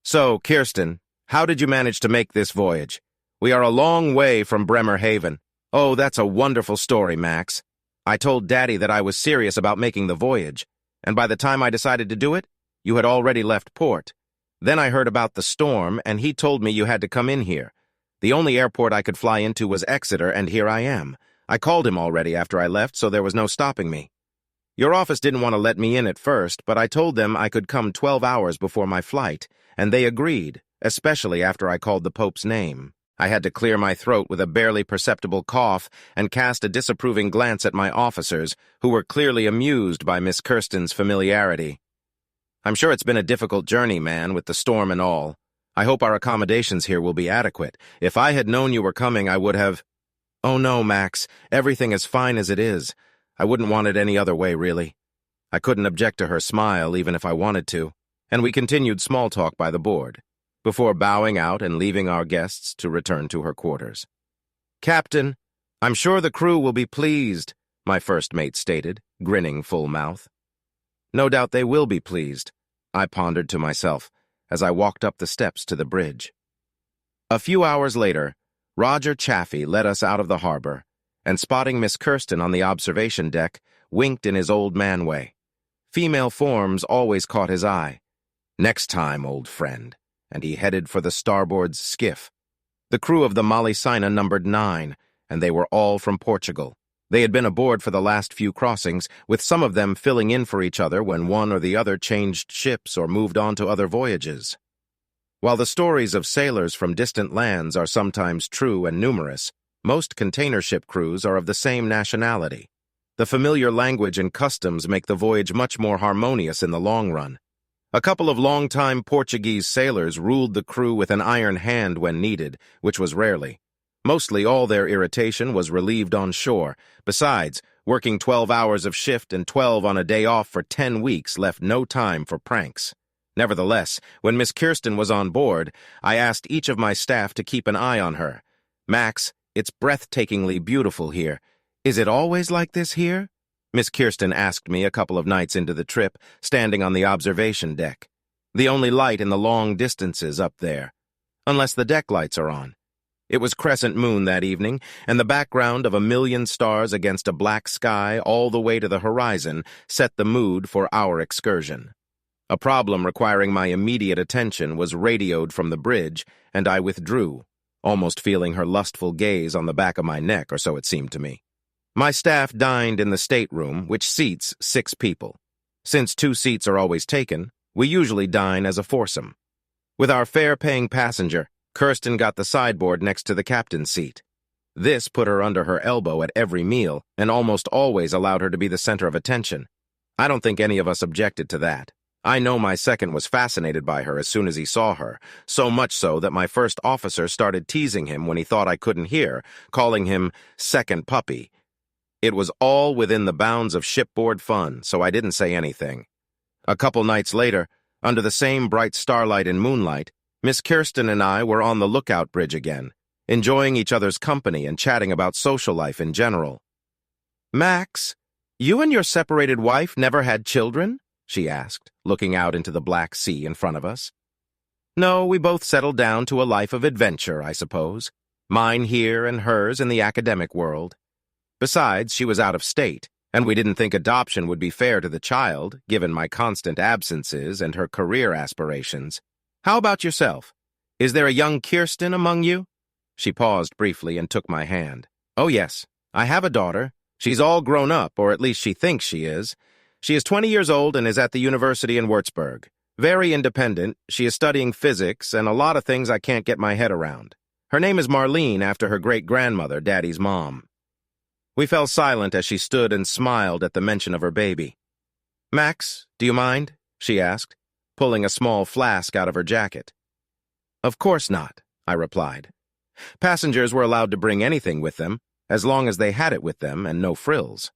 "So, Kirsten, how did you manage to make this voyage? We are a long way from Bremerhaven." "Oh, that's a wonderful story, Max. I told Daddy that I was serious about making the voyage, and by the time I decided to do it, you had already left port. Then I heard about the storm, and he told me you had to come in here. The only airport I could fly into was Exeter, and here I am. I called him already after I left, so there was no stopping me. Your office didn't want to let me in at first, but I told them I could come 12 hours before my flight, and they agreed, especially after I called the Pope's name." I had to clear my throat with a barely perceptible cough and cast a disapproving glance at my officers, who were clearly amused by Miss Kirsten's familiarity. I'm sure it's been a difficult journey, man, with the storm and all. I hope our accommodations here will be adequate. If I had known you were coming, I would have— Oh no, Max, everything is fine as it is. I wouldn't want it any other way, really. I couldn't object to her smile, even if I wanted to, and we continued small talk by the board, before bowing out and leaving our guests to return to her quarters. "Captain, I'm sure the crew will be pleased," my first mate stated, grinning full mouth. No doubt they will be pleased, I pondered to myself as I walked up the steps to the bridge. A few hours later, Roger Chaffee led us out of the harbor, and spotting Miss Kirsten on the observation deck, winked in his old man way. Female forms always caught his eye. "Next time, old friend," and he headed for the starboard's skiff. The crew of the Malisina numbered 9, and they were all from Portugal. They had been aboard for the last few crossings, with some of them filling in for each other when one or the other changed ships or moved on to other voyages. While the stories of sailors from distant lands are sometimes true and numerous, most container ship crews are of the same nationality. The familiar language and customs make the voyage much more harmonious in the long run. A couple of long-time Portuguese sailors ruled the crew with an iron hand when needed, which was rarely. Mostly all their irritation was relieved on shore. Besides, working 12 hours of shift and 12 on a day off for 10 weeks left no time for pranks. Nevertheless, when Miss Kirsten was on board, I asked each of my staff to keep an eye on her. "Max, it's breathtakingly beautiful here. Is it always like this here?" Miss Kirsten asked me a couple of nights into the trip, standing on the observation deck. The only light in the long distances up there. Unless the deck lights are on. It was crescent moon that evening, and the background of a million stars against a black sky all the way to the horizon set the mood for our excursion. A problem requiring my immediate attention was radioed from the bridge, and I withdrew, almost feeling her lustful gaze on the back of my neck, or so it seemed to me. My staff dined in the stateroom, which seats 6 people. Since 2 seats are always taken, we usually dine as a foursome. With our fare-paying passenger, Kirsten got the sideboard next to the captain's seat. This put her under her elbow at every meal and almost always allowed her to be the center of attention. I don't think any of us objected to that. I know my second was fascinated by her as soon as he saw her, so much so that my first officer started teasing him when he thought I couldn't hear, calling him second puppy. It was all within the bounds of shipboard fun, so I didn't say anything. A couple nights later, under the same bright starlight and moonlight, Miss Kirsten and I were on the lookout bridge again, enjoying each other's company and chatting about social life in general. "Max, you and your separated wife never had children?" she asked, looking out into the black sea in front of us. "No, we both settled down to a life of adventure, I suppose. Mine here and hers in the academic world. Besides, she was out of state, and we didn't think adoption would be fair to the child, given my constant absences and her career aspirations. How about yourself? Is there a young Kirsten among you?" She paused briefly and took my hand. "Oh yes, I have a daughter. She's all grown up, or at least she thinks she is. She is 20 years old and is at the university in Würzburg. Very independent, she is studying physics and a lot of things I can't get my head around. Her name is Marlene after her great-grandmother, Daddy's mom." We fell silent as she stood and smiled at the mention of her baby. "Max, do you mind?" she asked, pulling a small flask out of her jacket. "Of course not," I replied. Passengers were allowed to bring anything with them, as long as they had it with them and no frills.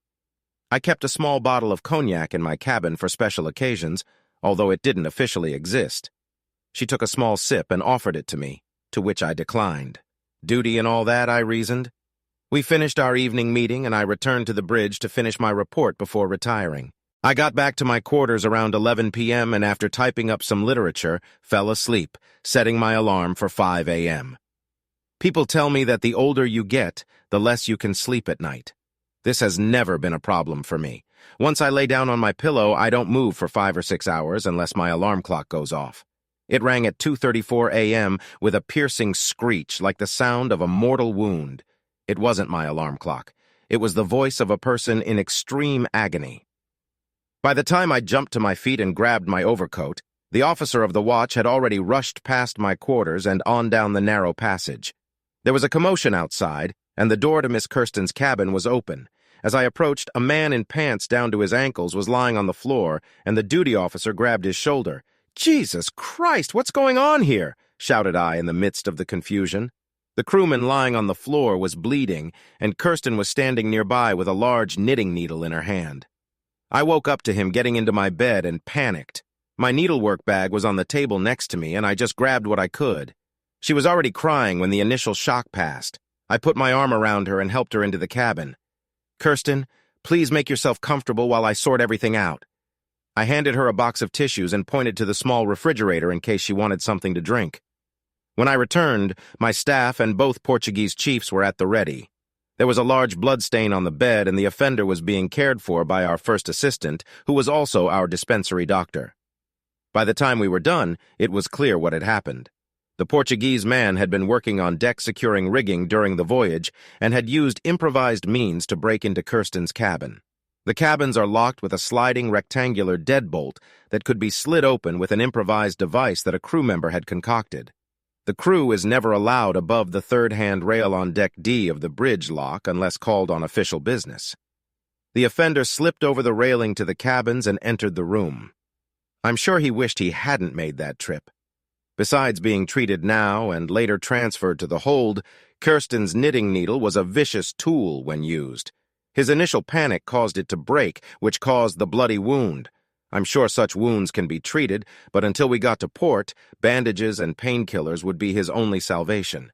I kept a small bottle of cognac in my cabin for special occasions, although it didn't officially exist. She took a small sip and offered it to me, to which I declined. Duty and all that, I reasoned. We finished our evening meeting, and I returned to the bridge to finish my report before retiring. I got back to my quarters around 11 p.m. and after typing up some literature, fell asleep, setting my alarm for 5 a.m. People tell me that the older you get, the less you can sleep at night. This has never been a problem for me. Once I lay down on my pillow, I don't move for 5 or 6 hours unless my alarm clock goes off. It rang at 2:34 a.m. with a piercing screech like the sound of a mortal wound. It wasn't my alarm clock. It was the voice of a person in extreme agony. By the time I jumped to my feet and grabbed my overcoat, the officer of the watch had already rushed past my quarters and on down the narrow passage. There was a commotion outside, and the door to Miss Kirsten's cabin was open. As I approached, a man in pants down to his ankles was lying on the floor, and the duty officer grabbed his shoulder. "Jesus Christ, what's going on here?" shouted I in the midst of the confusion. The crewman lying on the floor was bleeding, and Kirsten was standing nearby with a large knitting needle in her hand. I woke up to him getting into my bed and panicked. My needlework bag was on the table next to me, and I just grabbed what I could. She was already crying when the initial shock passed. I put my arm around her and helped her into the cabin. "Kirsten, please make yourself comfortable while I sort everything out." I handed her a box of tissues and pointed to the small refrigerator in case she wanted something to drink. When I returned, my staff and both Portuguese chiefs were at the ready. There was a large blood stain on the bed, and the offender was being cared for by our first assistant, who was also our dispensary doctor. By the time we were done, it was clear what had happened. The Portuguese man had been working on deck securing rigging during the voyage and had used improvised means to break into Kirsten's cabin. The cabins are locked with a sliding rectangular deadbolt that could be slid open with an improvised device that a crew member had concocted. The crew is never allowed above the third-hand rail on Deck D of the bridge lock unless called on official business. The offender slipped over the railing to the cabins and entered the room. I'm sure he wished he hadn't made that trip. Besides being treated now and later transferred to the hold, Kirsten's knitting needle was a vicious tool when used. His initial panic caused it to break, which caused the bloody wound. I'm sure such wounds can be treated, but until we got to port, bandages and painkillers would be his only salvation.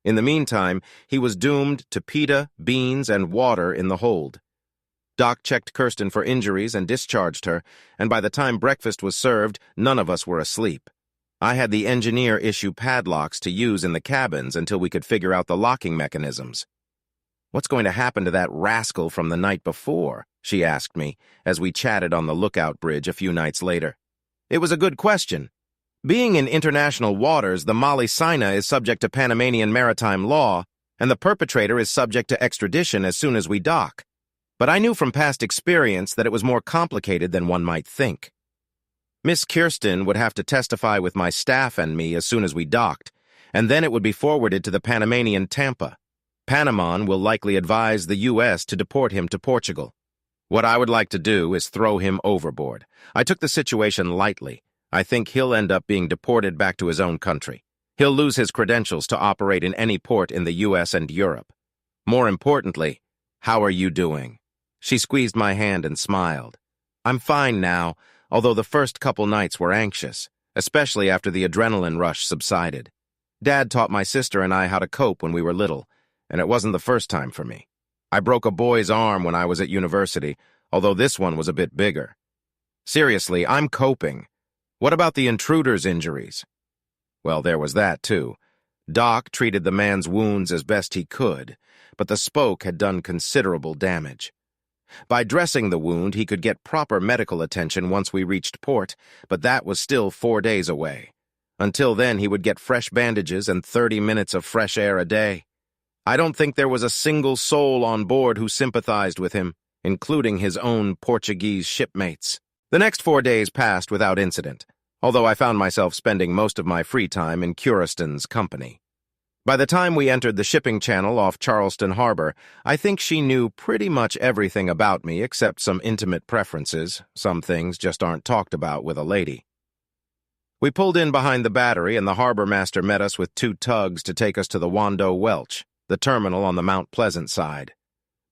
In the meantime, he was doomed to pita, beans, and water in the hold. Doc checked Kirsten for injuries and discharged her, and by the time breakfast was served, none of us were asleep. I had the engineer issue padlocks to use in the cabins until we could figure out the locking mechanisms. "What's going to happen to that rascal from the night before?" she asked me, as we chatted on the lookout bridge a few nights later. It was a good question. Being in international waters, the Mali Sina is subject to Panamanian maritime law, and the perpetrator is subject to extradition as soon as we dock. But I knew from past experience that it was more complicated than one might think. Miss Kirsten would have to testify with my staff and me as soon as we docked, and then it would be forwarded to the Panamanian Tampa. Panama will likely advise the U.S. to deport him to Portugal. What I would like to do is throw him overboard. I took the situation lightly. I think he'll end up being deported back to his own country. He'll lose his credentials to operate in any port in the U.S. and Europe. More importantly, how are you doing? She squeezed my hand and smiled. I'm fine now, although the first couple nights were anxious, especially after the adrenaline rush subsided. Dad taught my sister and I how to cope when we were little, and it wasn't the first time for me. I broke a boy's arm when I was at university, although this one was a bit bigger. Seriously, I'm coping. What about the intruder's injuries? Well, there was that, too. Doc treated the man's wounds as best he could, but the spoke had done considerable damage. By dressing the wound, he could get proper medical attention once we reached port, but that was still 4 days away. Until then, he would get fresh bandages and 30 minutes of fresh air a day. I don't think there was a single soul on board who sympathized with him, including his own Portuguese shipmates. The next 4 days passed without incident, although I found myself spending most of my free time in Kirsten's company. By the time we entered the shipping channel off Charleston Harbor, I think she knew pretty much everything about me except some intimate preferences. Some things just aren't talked about with a lady. We pulled in behind the battery, and the harbor master met us with 2 tugs to take us to the Wando Welch, the terminal on the Mount Pleasant side.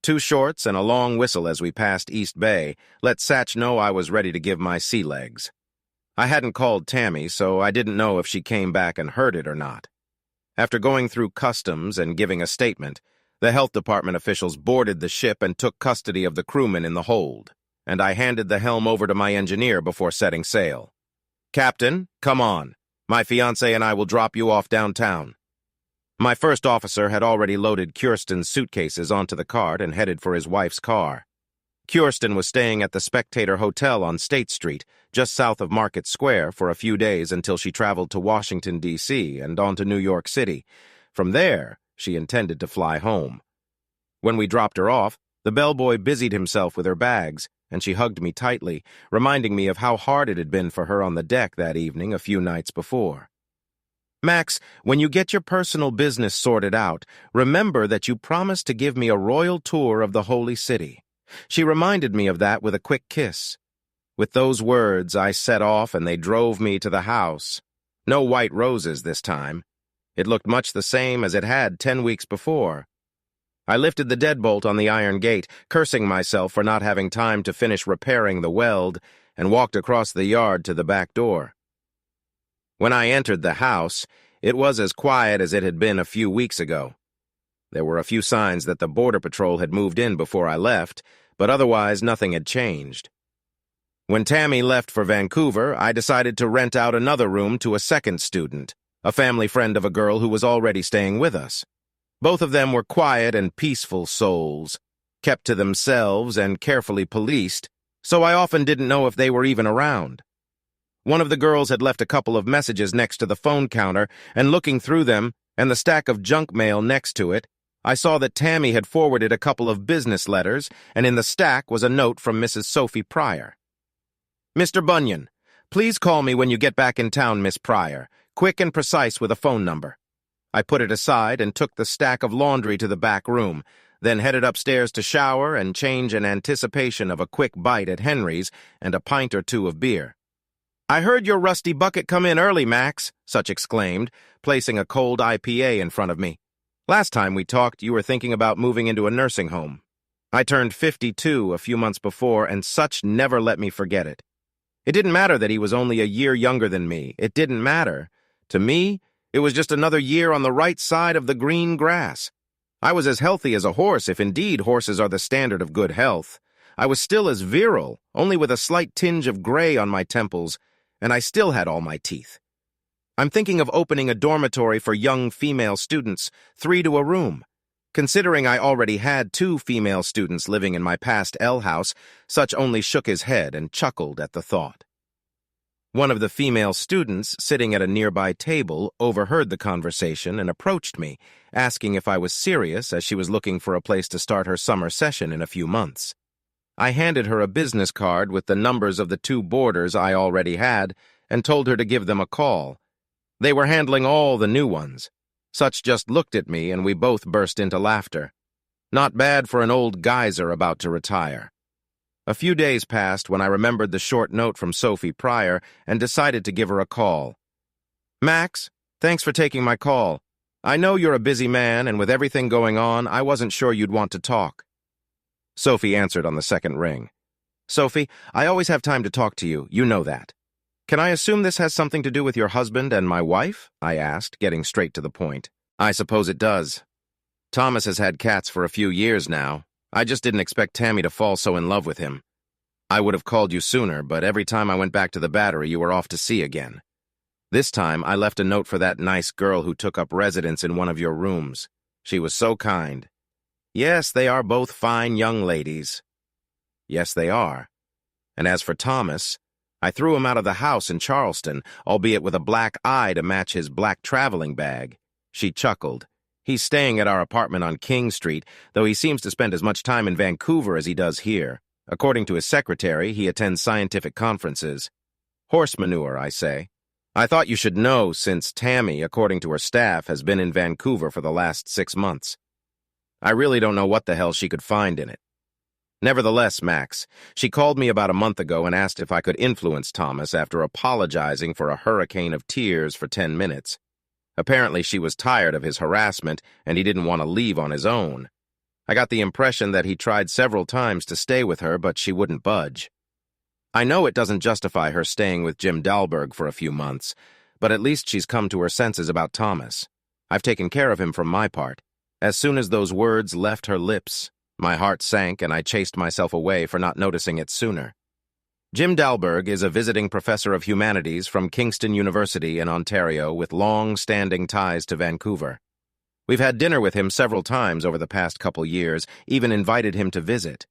2 shorts and a long whistle as we passed East Bay let Satch know I was ready to give my sea legs. I hadn't called Tammy, so I didn't know if she came back and heard it or not. After going through customs and giving a statement, the health department officials boarded the ship and took custody of the crewmen in the hold, and I handed the helm over to my engineer before setting sail. "Captain, come on. My fiancé and I will drop you off downtown." My first officer had already loaded Kirsten's suitcases onto the cart and headed for his wife's car. Kirsten was staying at the Spectator Hotel on State Street, just south of Market Square, for a few days until she traveled to Washington, D.C. and on to New York City. From there, she intended to fly home. When we dropped her off, the bellboy busied himself with her bags, and she hugged me tightly, reminding me of how hard it had been for her on the deck that evening a few nights before. Max, when you get your personal business sorted out, remember that you promised to give me a royal tour of the Holy City. She reminded me of that with a quick kiss. With those words, I set off and they drove me to the house. No white roses this time. It looked much the same as it had 10 weeks before. I lifted the deadbolt on the iron gate, cursing myself for not having time to finish repairing the weld, and walked across the yard to the back door. When I entered the house, it was as quiet as it had been a few weeks ago. There were a few signs that the Border Patrol had moved in before I left, but otherwise nothing had changed. When Tammy left for Vancouver, I decided to rent out another room to a second student, a family friend of a girl who was already staying with us. Both of them were quiet and peaceful souls, kept to themselves and carefully policed, so I often didn't know if they were even around. One of the girls had left a couple of messages next to the phone counter, and looking through them, and the stack of junk mail next to it, I saw that Tammy had forwarded a couple of business letters, and in the stack was a note from Mrs. Sophie Pryor. Mr. Bunyan, please call me when you get back in town, Miss Pryor, quick and precise with a phone number. I put it aside and took the stack of laundry to the back room, then headed upstairs to shower and change in anticipation of a quick bite at Henry's and a pint or two of beer. I heard your rusty bucket come in early, Max, Such exclaimed, placing a cold IPA in front of me. Last time we talked, you were thinking about moving into a nursing home. I turned 52 a few months before, and Such never let me forget it. It didn't matter that he was only a year younger than me. It didn't matter. To me, it was just another year on the right side of the green grass. I was as healthy as a horse, if indeed horses are the standard of good health. I was still as virile, only with a slight tinge of gray on my temples, and I still had all my teeth. I'm thinking of opening a dormitory for young female students, 3 to a room. Considering I already had 2 female students living in my past L house, Such only shook his head and chuckled at the thought. One of the female students, sitting at a nearby table, overheard the conversation and approached me, asking if I was serious as she was looking for a place to start her summer session in a few months. I handed her a business card with the numbers of the 2 boarders I already had and told her to give them a call. They were handling all the new ones. Such just looked at me and we both burst into laughter. Not bad for an old geyser about to retire. A few days passed when I remembered the short note from Sophie Pryor and decided to give her a call. Max, thanks for taking my call. I know you're a busy man, and with everything going on, I wasn't sure you'd want to talk. Sophie answered on the second ring. Sophie, I always have time to talk to you, you know that. Can I assume this has something to do with your husband and my wife? I asked, getting straight to the point. I suppose it does. Thomas has had cats for a few years now. I just didn't expect Tammy to fall so in love with him. I would have called you sooner, but every time I went back to the Battery, you were off to sea again. This time, I left a note for that nice girl who took up residence in one of your rooms. She was so kind. Yes, they are both fine young ladies. Yes, they are. And as for Thomas, I threw him out of the house in Charleston, albeit with a black eye to match his black traveling bag. She chuckled. He's staying at our apartment on King Street, though he seems to spend as much time in Vancouver as he does here. According to his secretary, he attends scientific conferences. Horse manure, I say. I thought you should know since Tammy, according to her staff, has been in Vancouver for the last 6 months. I really don't know what the hell she could find in it. Nevertheless, Max, she called me about a month ago and asked if I could influence Thomas after apologizing for a hurricane of tears for 10 minutes. Apparently she was tired of his harassment and he didn't want to leave on his own. I got the impression that he tried several times to stay with her, but she wouldn't budge. I know it doesn't justify her staying with Jim Dalberg for a few months, but at least she's come to her senses about Thomas. I've taken care of him from my part. As soon as those words left her lips, my heart sank and I chased myself away for not noticing it sooner. Jim Dalberg is a visiting professor of humanities from Kingston University in Ontario with long-standing ties to Vancouver. We've had dinner with him several times over the past couple years, even invited him to visit.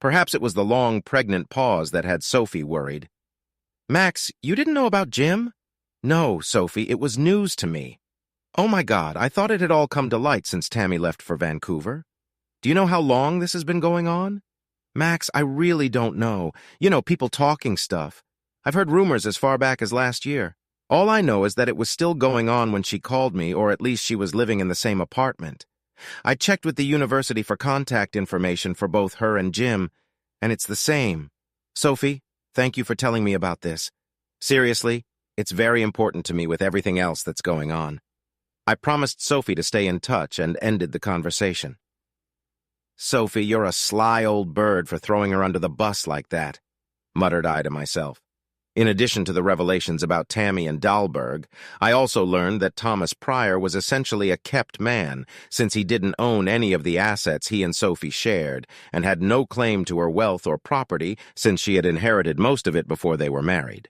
Perhaps it was the long, pregnant pause that had Sophie worried. Max, you didn't know about Jim? No, Sophie, it was news to me. Oh my God, I thought it had all come to light since Tammy left for Vancouver. Do you know how long this has been going on? Max, I really don't know. You know, people talking stuff. I've heard rumors as far back as last year. All I know is that it was still going on when she called me, or at least she was living in the same apartment. I checked with the university for contact information for both her and Jim, and it's the same. Sophie, thank you for telling me about this. Seriously, it's very important to me with everything else that's going on. I promised Sophie to stay in touch and ended the conversation. Sophie, you're a sly old bird for throwing her under the bus like that, muttered I to myself. In addition to the revelations about Tammy and Dahlberg, I also learned that Thomas Pryor was essentially a kept man, since he didn't own any of the assets he and Sophie shared, and had no claim to her wealth or property since she had inherited most of it before they were married.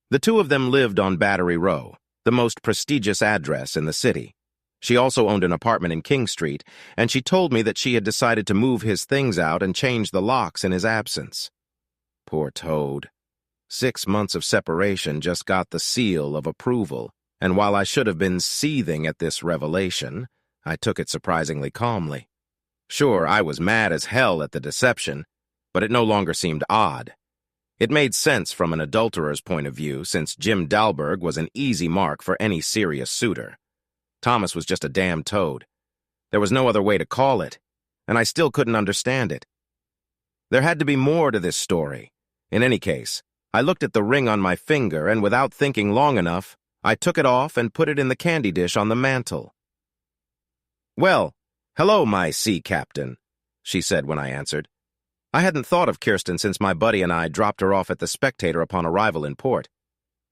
The two of them lived on Battery Row, the most prestigious address in the city. She also owned an apartment in King Street, and she told me that she had decided to move his things out and change the locks in his absence. Poor Toad. 6 months of separation just got the seal of approval, and while I should have been seething at this revelation, I took it surprisingly calmly. Sure, I was mad as hell at the deception, but it no longer seemed odd. It made sense from an adulterer's point of view, since Jim Dahlberg was an easy mark for any serious suitor. Thomas was just a damn toad. There was no other way to call it, and I still couldn't understand it. There had to be more to this story. In any case, I looked at the ring on my finger, and without thinking long enough, I took it off and put it in the candy dish on the mantel. "Well, hello, my sea captain," she said when I answered. I hadn't thought of Kirsten since my buddy and I dropped her off at the Spectator upon arrival in port.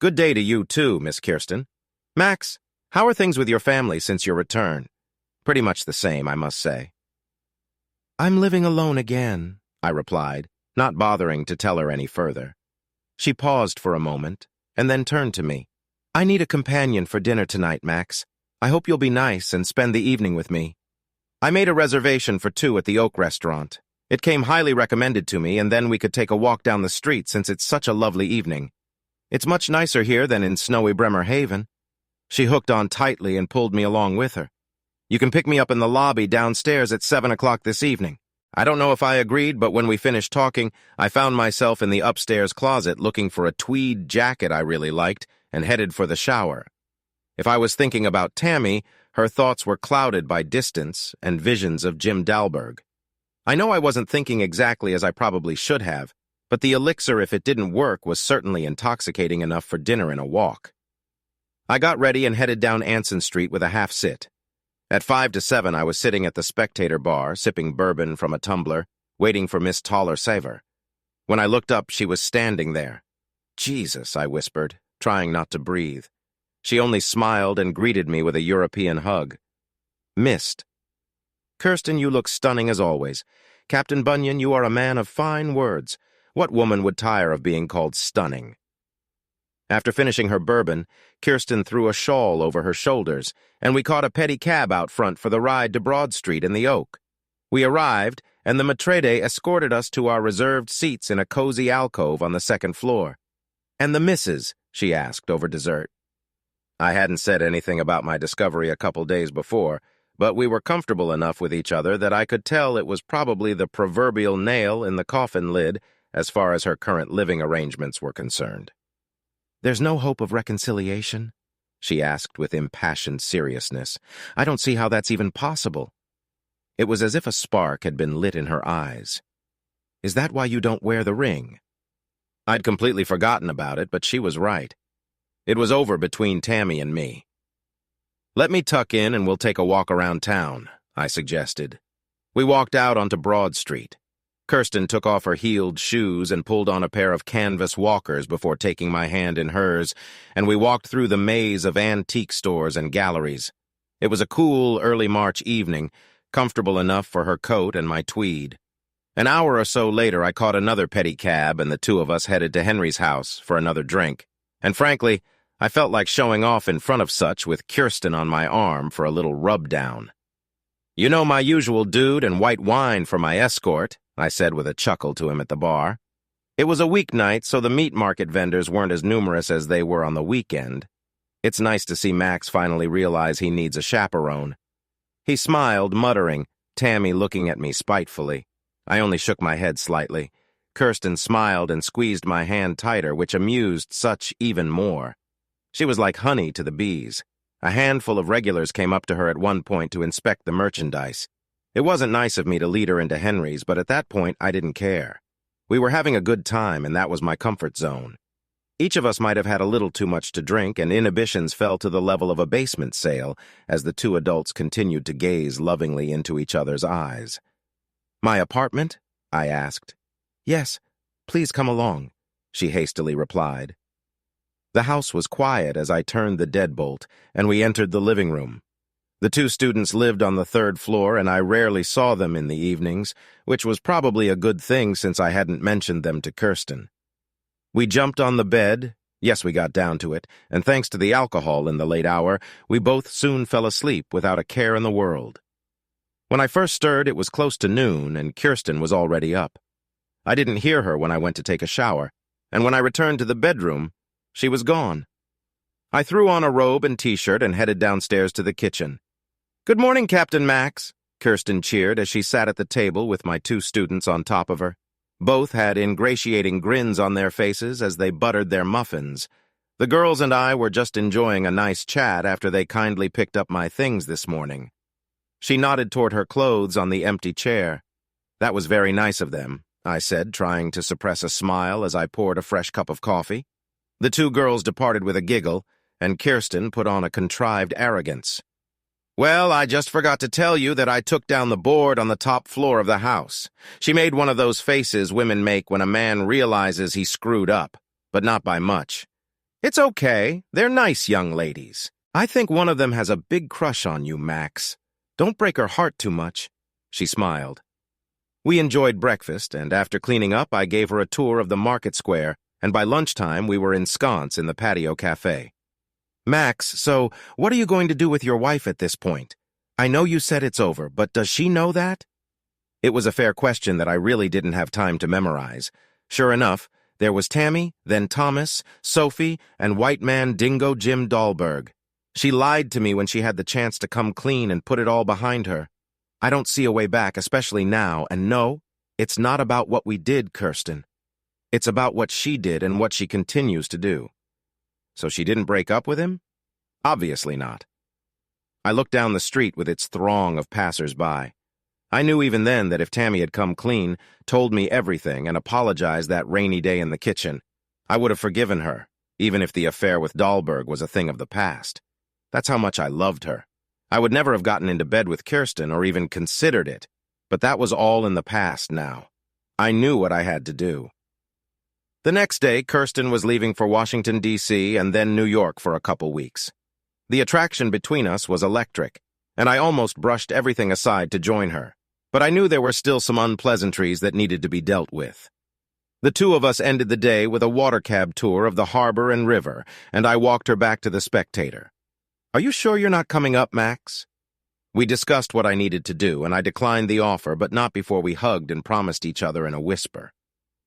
"Good day to you, too, Miss Kirsten. Max, how are things with your family since your return?" "Pretty much the same, I must say." "I'm living alone again," I replied, not bothering to tell her any further. She paused for a moment, and then turned to me. "I need a companion for dinner tonight, Max. I hope you'll be nice and spend the evening with me." I made a reservation for 2 at the Oak Restaurant. It came highly recommended to me, and then we could take a walk down the street since it's such a lovely evening. It's much nicer here than in snowy Bremerhaven. She hooked on tightly and pulled me along with her. "You can pick me up in the lobby downstairs at 7 o'clock this evening." I don't know if I agreed, but when we finished talking, I found myself in the upstairs closet looking for a tweed jacket I really liked and headed for the shower. If I was thinking about Tammy, her thoughts were clouded by distance and visions of Jim Dahlberg. I know I wasn't thinking exactly as I probably should have, but the elixir, if it didn't work, was certainly intoxicating enough for dinner and a walk. I got ready and headed down Anson Street with a half-sit. At 5 to 7, I was sitting at the Spectator bar, sipping bourbon from a tumbler, waiting for Miss Toller-Saver. When I looked up, she was standing there. "Jesus," I whispered, trying not to breathe. She only smiled and greeted me with a European hug. "Missed." "Kirsten, you look stunning as always. Captain Bunyan, you are a man of fine words. What woman would tire of being called stunning?" After finishing her bourbon, Kirsten threw a shawl over her shoulders, and we caught a pedicab out front for the ride to Broad Street in the Oak. We arrived, and the maitre escorted us to our reserved seats in a cozy alcove on the 2nd floor. "And the missus?" she asked over dessert. I hadn't said anything about my discovery a couple days before, but we were comfortable enough with each other that I could tell it was probably the proverbial nail in the coffin lid as far as her current living arrangements were concerned. "There's no hope of reconciliation?" she asked with impassioned seriousness. "I don't see how that's even possible." It was as if a spark had been lit in her eyes. "Is that why you don't wear the ring?" I'd completely forgotten about it, but she was right. It was over between Tammy and me. "Let me tuck in and we'll take a walk around town," I suggested. We walked out onto Broad Street. Kirsten took off her heeled shoes and pulled on a pair of canvas walkers before taking my hand in hers, and we walked through the maze of antique stores and galleries. It was a cool, early March evening, comfortable enough for her coat and my tweed. An hour or so later, I caught another pedicab, and the two of us headed to Henry's house for another drink. And frankly, I felt like showing off in front of such with Kirsten on my arm for a little rub-down. "You know my usual dude and white wine for my escort," I said with a chuckle to him at the bar. It was a weeknight, so the meat market vendors weren't as numerous as they were on the weekend. It's nice to see Max finally realize he needs a chaperone. He smiled, muttering, Tammy looking at me spitefully. I only shook my head slightly. Kirsten smiled and squeezed my hand tighter, which amused Such even more. She was like honey to the bees. A handful of regulars came up to her at one point to inspect the merchandise. It wasn't nice of me to lead her into Henry's, but at that point I didn't care. We were having a good time, and that was my comfort zone. Each of us might have had a little too much to drink, and inhibitions fell to the level of a basement sale as the two adults continued to gaze lovingly into each other's eyes. "My apartment?" I asked. "Yes, please come along," she hastily replied. The house was quiet as I turned the deadbolt, and we entered the living room. The two students lived on the third floor, and I rarely saw them in the evenings, which was probably a good thing since I hadn't mentioned them to Kirsten. We jumped on the bed. Yes, we got down to it, and thanks to the alcohol in the late hour, we both soon fell asleep without a care in the world. When I first stirred, it was close to noon, and Kirsten was already up. I didn't hear her when I went to take a shower, and when I returned to the bedroom, she was gone. I threw on a robe and t-shirt and headed downstairs to the kitchen. "Good morning, Captain Max," Kirsten cheered as she sat at the table with my two students on top of her. Both had ingratiating grins on their faces as they buttered their muffins. The girls and I were just enjoying a nice chat after they kindly picked up my things this morning. She nodded toward her clothes on the empty chair. "That was very nice of them," I said, trying to suppress a smile as I poured a fresh cup of coffee. The two girls departed with a giggle, and Kirsten put on a contrived arrogance. "Well, I just forgot to tell you that I took down the board on the top floor of the house." She made one of those faces women make when a man realizes he screwed up, but not by much. "It's okay. They're nice young ladies. I think one of them has a big crush on you, Max. Don't break her heart too much." She smiled. We enjoyed breakfast, and after cleaning up, I gave her a tour of the market square, and by lunchtime we were ensconced in the patio cafe. "Max, so what are you going to do with your wife at this point? I know you said it's over, but does she know that?" It was a fair question that I really didn't have time to memorize. Sure enough, there was Tammy, then Thomas, Sophie, and white man Dingo Jim Dahlberg. She lied to me when she had the chance to come clean and put it all behind her. I don't see a way back, especially now, and no, it's not about what we did, Kirsten. It's about what she did and what she continues to do. So she didn't break up with him? Obviously not. I looked down the street with its throng of passers-by. I knew even then that if Tammy had come clean, told me everything, and apologized that rainy day in the kitchen, I would have forgiven her, even if the affair with Dahlberg was a thing of the past. That's how much I loved her. I would never have gotten into bed with Kirsten or even considered it, but that was all in the past now. I knew what I had to do. The next day, Kirsten was leaving for Washington, D.C., and then New York for a couple weeks. The attraction between us was electric, and I almost brushed everything aside to join her, but I knew there were still some unpleasantries that needed to be dealt with. The two of us ended the day with a water cab tour of the harbor and river, and I walked her back to the Spectator. "Are you sure you're not coming up, Max?" We discussed what I needed to do, and I declined the offer, but not before we hugged and promised each other in a whisper.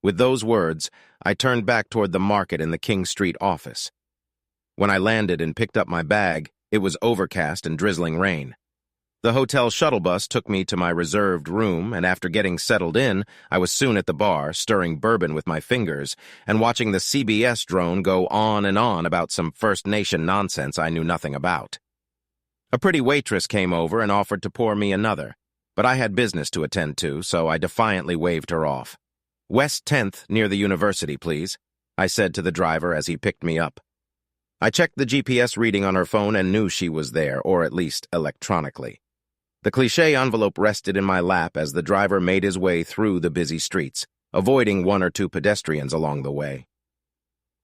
With those words, I turned back toward the market in the King Street office. When I landed and picked up my bag, it was overcast and drizzling rain. The hotel shuttle bus took me to my reserved room, and after getting settled in, I was soon at the bar, stirring bourbon with my fingers, and watching the CBS drone go on and on about some First Nation nonsense I knew nothing about. A pretty waitress came over and offered to pour me another, but I had business to attend to, so I defiantly waved her off. "West 10th, near the university, please," I said to the driver as he picked me up. I checked the GPS reading on her phone and knew she was there, or at least electronically. The cliché envelope rested in my lap as the driver made his way through the busy streets, avoiding one or two pedestrians along the way.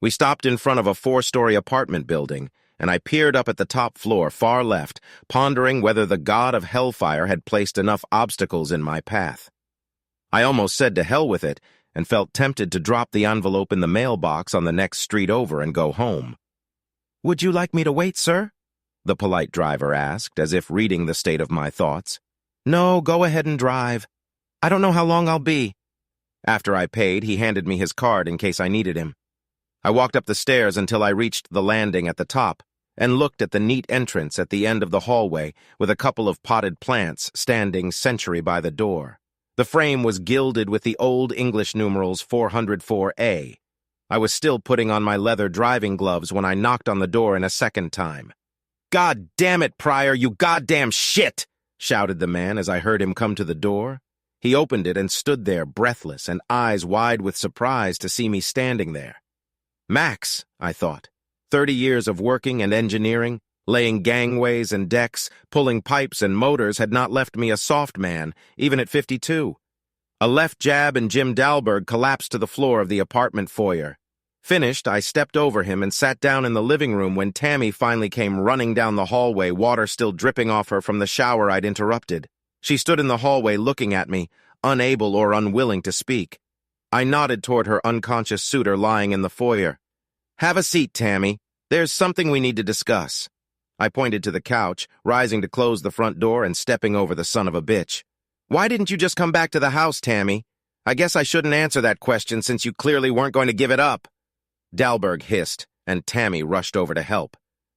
We stopped in front of a 4-story apartment building, and I peered up at the top floor, far left, pondering whether the god of hellfire had placed enough obstacles in my path. I almost said to hell with it, and felt tempted to drop the envelope in the mailbox on the next street over and go home. "Would you like me to wait, sir?" the polite driver asked, as if reading the state of my thoughts. "No, go ahead and drive. I don't know how long I'll be." After I paid, he handed me his card in case I needed him. I walked up the stairs until I reached the landing at the top, and looked at the neat entrance at the end of the hallway with a couple of potted plants standing sentry by the door. The frame was gilded with the Old English numerals 404A. I was still putting on my leather driving gloves when I knocked on the door a second time. "God damn it, Pryor, you goddamn shit!" shouted the man as I heard him come to the door. He opened it and stood there, breathless and eyes wide with surprise to see me standing there. Max, I thought. 30 years of working and engineering, laying gangways and decks, pulling pipes and motors had not left me a soft man, even at 52. A left jab and Jim Dalberg collapsed to the floor of the apartment foyer. Finished, I stepped over him and sat down in the living room when Tammy finally came running down the hallway, water still dripping off her from the shower I'd interrupted. She stood in the hallway looking at me, unable or unwilling to speak. I nodded toward her unconscious suitor lying in the foyer. "Have a seat, Tammy. There's something we need to discuss." I pointed to the couch, rising to close the front door and stepping over the son of a bitch. "Why didn't you just come back to the house, Tammy? I guess I shouldn't answer that question since you clearly weren't going to give it up." Dalberg hissed, and Tammy rushed over to help.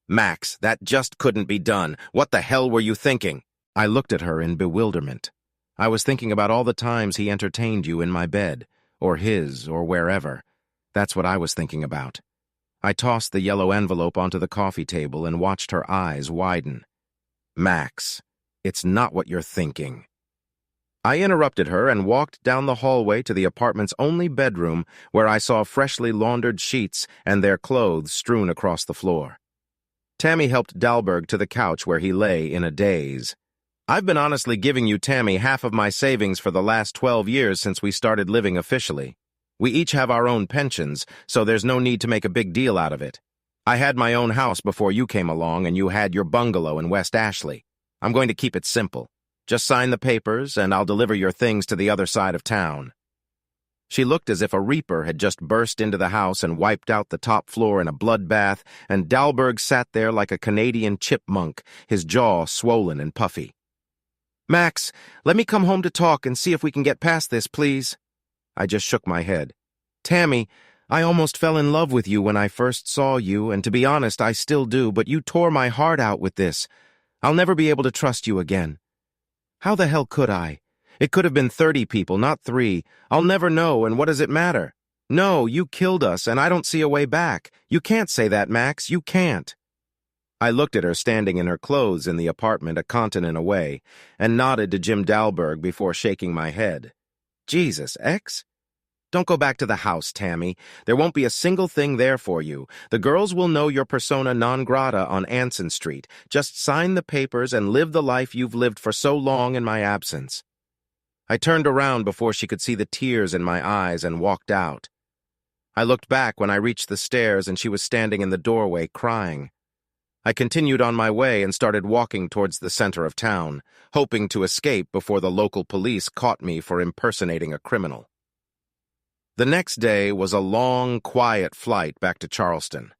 "Max, that just couldn't be done. What the hell were you thinking?" I looked at her in bewilderment. "I was thinking about all the times he entertained you in my bed, or his, or wherever. That's what I was thinking about." I tossed the yellow envelope onto the coffee table and watched her eyes widen. "Max, it's not what you're thinking." I interrupted her and walked down the hallway to the apartment's only bedroom, where I saw freshly laundered sheets and their clothes strewn across the floor. Tammy helped Dalberg to the couch where he lay in a daze. "I've been honestly giving you, Tammy, half of my savings for the last 12 years since we started living officially. We each have our own pensions, so there's no need to make a big deal out of it. I had my own house before you came along, and you had your bungalow in West Ashley. I'm going to keep it simple. Just sign the papers, and I'll deliver your things to the other side of town." She looked as if a reaper had just burst into the house and wiped out the top floor in a bloodbath, and Dalberg sat there like a Canadian chipmunk, his jaw swollen and puffy. "Max, let me come home to talk and see if we can get past this, please." I just shook my head. "Tammy, I almost fell in love with you when I first saw you, and to be honest, I still do, but you tore my heart out with this. I'll never be able to trust you again." "How the hell could I? It could have been 30 people, not 3. I'll never know, and what does it matter? No, you killed us, and I don't see a way back. You can't say that, Max. You can't." I looked at her standing in her clothes in the apartment a continent away, and nodded to Jim Dalberg before shaking my head. "Jesus, X? Don't go back to the house, Tammy. There won't be a single thing there for you. The girls will know your persona non grata on Anson Street. Just sign the papers and live the life you've lived for so long in my absence." I turned around before she could see the tears in my eyes and walked out. I looked back when I reached the stairs and she was standing in the doorway crying. I continued on my way and started walking towards the center of town, hoping to escape before the local police caught me for impersonating a criminal. The next day was a long, quiet flight back to Charleston.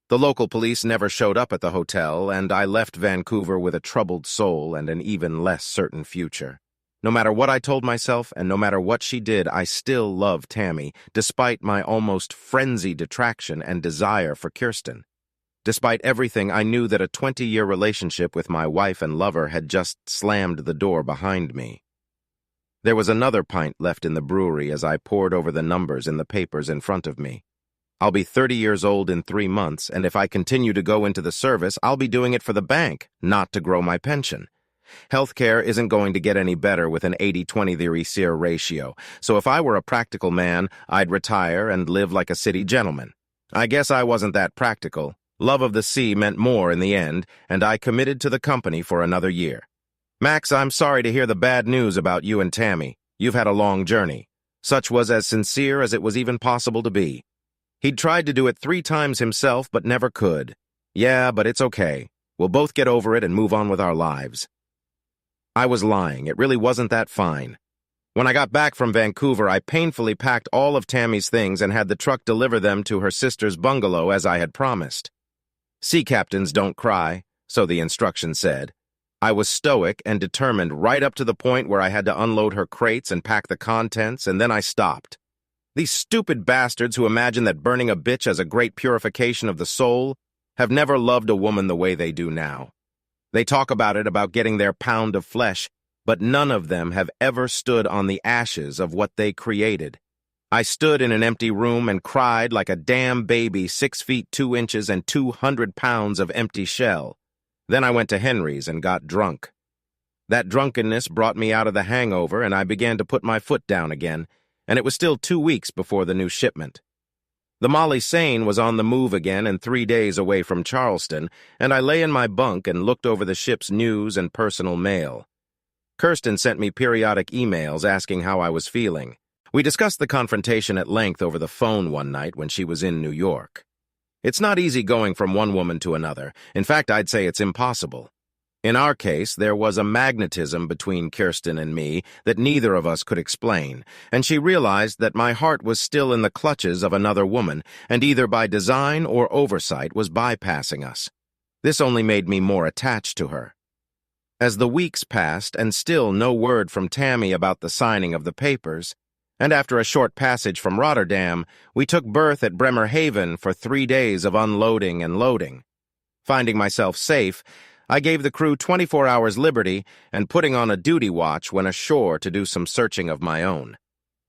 The local police never showed up at the hotel, and I left Vancouver with a troubled soul and an even less certain future. No matter what I told myself, and no matter what she did, I still loved Tammy, despite my almost frenzied attraction and desire for Kirsten. Despite everything, I knew that a 20-year relationship with my wife and lover had just slammed the door behind me. There was another pint left in the brewery as I pored over the numbers in the papers in front of me. I'll be 30 years old in 3 months, and if I continue to go into the service, I'll be doing it for the bank, not to grow my pension. Healthcare isn't going to get any better with an 80-20 ratio, so if I were a practical man, I'd retire and live like a city gentleman. I guess I wasn't that practical. Love of the sea meant more in the end, and I committed to the company for another year. "Max, I'm sorry to hear the bad news about you and Tammy. You've had a long journey." Such was as sincere as it was even possible to be. He'd tried to do it 3 times himself, but never could. "Yeah, but it's okay. We'll both get over it and move on with our lives." I was lying. It really wasn't that fine. When I got back from Vancouver, I painfully packed all of Tammy's things and had the truck deliver them to her sister's bungalow as I had promised. Sea captains don't cry, so the instructions said. I was stoic and determined right up to the point where I had to unload her crates and pack the contents, and then I stopped. These stupid bastards who imagine that burning a bitch has a great purification of the soul have never loved a woman the way they do now. They talk about getting their pound of flesh, but none of them have ever stood on the ashes of what they created. I stood in an empty room and cried like a damn baby, 6 feet 2 inches and 200 pounds of empty shell. Then I went to Henry's and got drunk. That drunkenness brought me out of the hangover, and I began to put my foot down again, and it was still 2 weeks before the new shipment. The Molly Sane was on the move again and 3 days away from Charleston, and I lay in my bunk and looked over the ship's news and personal mail. Kirsten sent me periodic emails asking how I was feeling. We discussed the confrontation at length over the phone one night when she was in New York. It's not easy going from one woman to another. In fact, I'd say it's impossible. In our case, there was a magnetism between Kirsten and me that neither of us could explain, and she realized that my heart was still in the clutches of another woman, and either by design or oversight was bypassing us. This only made me more attached to her. As the weeks passed and still no word from Tammy about the signing of the papers, and after a short passage from Rotterdam, we took berth at Bremerhaven for 3 days of unloading and loading. Finding myself safe, I gave the crew 24 hours liberty and putting on a duty watch went ashore to do some searching of my own.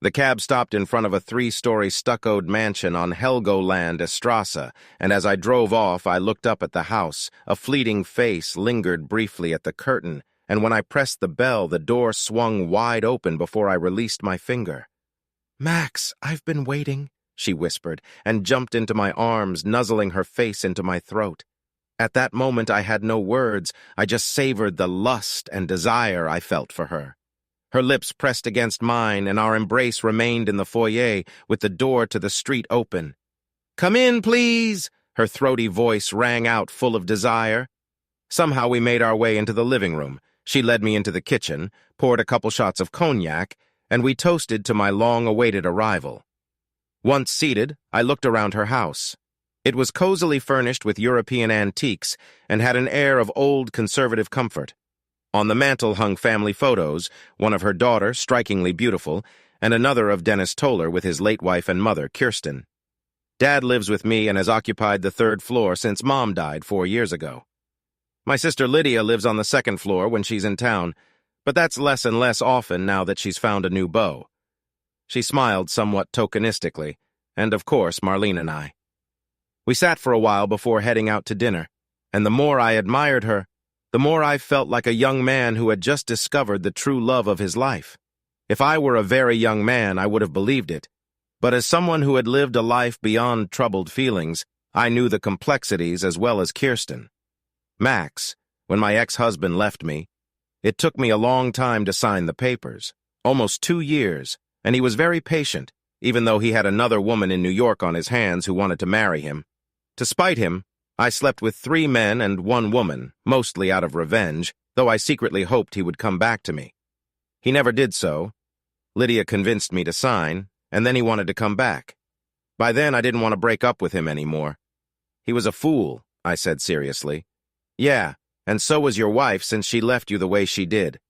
The cab stopped in front of a 3-story stuccoed mansion on Helgoland Estrasse, and as I drove off, I looked up at the house. A fleeting face lingered briefly at the curtain, and when I pressed the bell, the door swung wide open before I released my finger. "Max, I've been waiting," she whispered, and jumped into my arms, nuzzling her face into my throat. At that moment, I had no words. I just savored the lust and desire I felt for her. Her lips pressed against mine, and our embrace remained in the foyer, with the door to the street open. "Come in, please," her throaty voice rang out, full of desire. Somehow we made our way into the living room. She led me into the kitchen, poured a couple shots of cognac, and we toasted to my long-awaited arrival. Once seated, I looked around her house. It was cozily furnished with European antiques and had an air of old conservative comfort. On the mantel hung family photos, one of her daughter, strikingly beautiful, and another of Dennis Toller with his late wife and mother, Kirsten. Dad lives with me and has occupied the 3rd floor since Mom died 4 years ago. My sister Lydia lives on the 2nd floor when she's in town, but that's less and less often now that she's found a new beau. She smiled somewhat tokenistically, and of course Marlene and I. We sat for a while before heading out to dinner, and the more I admired her, the more I felt like a young man who had just discovered the true love of his life. If I were a very young man, I would have believed it, but as someone who had lived a life beyond troubled feelings, I knew the complexities as well as Kirsten. Max, when my ex-husband left me, it took me a long time to sign the papers, almost 2 years, and he was very patient, even though he had another woman in New York on his hands who wanted to marry him. To spite him, I slept with 3 men and 1 woman, mostly out of revenge, though I secretly hoped he would come back to me. He never did so. Lydia convinced me to sign, and then he wanted to come back. By then, I didn't want to break up with him anymore. "He was a fool," I said seriously. "Yeah, and so was your wife since she left you the way she did."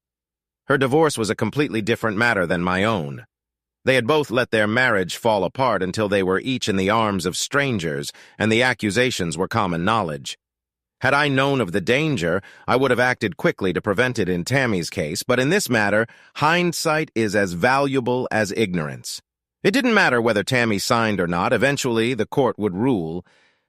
Her divorce was a completely different matter than my own. They had both let their marriage fall apart until they were each in the arms of strangers, and the accusations were common knowledge. Had I known of the danger, I would have acted quickly to prevent it in Tammy's case, but in this matter, hindsight is as valuable as ignorance. It didn't matter whether Tammy signed or not. Eventually, the court would rule,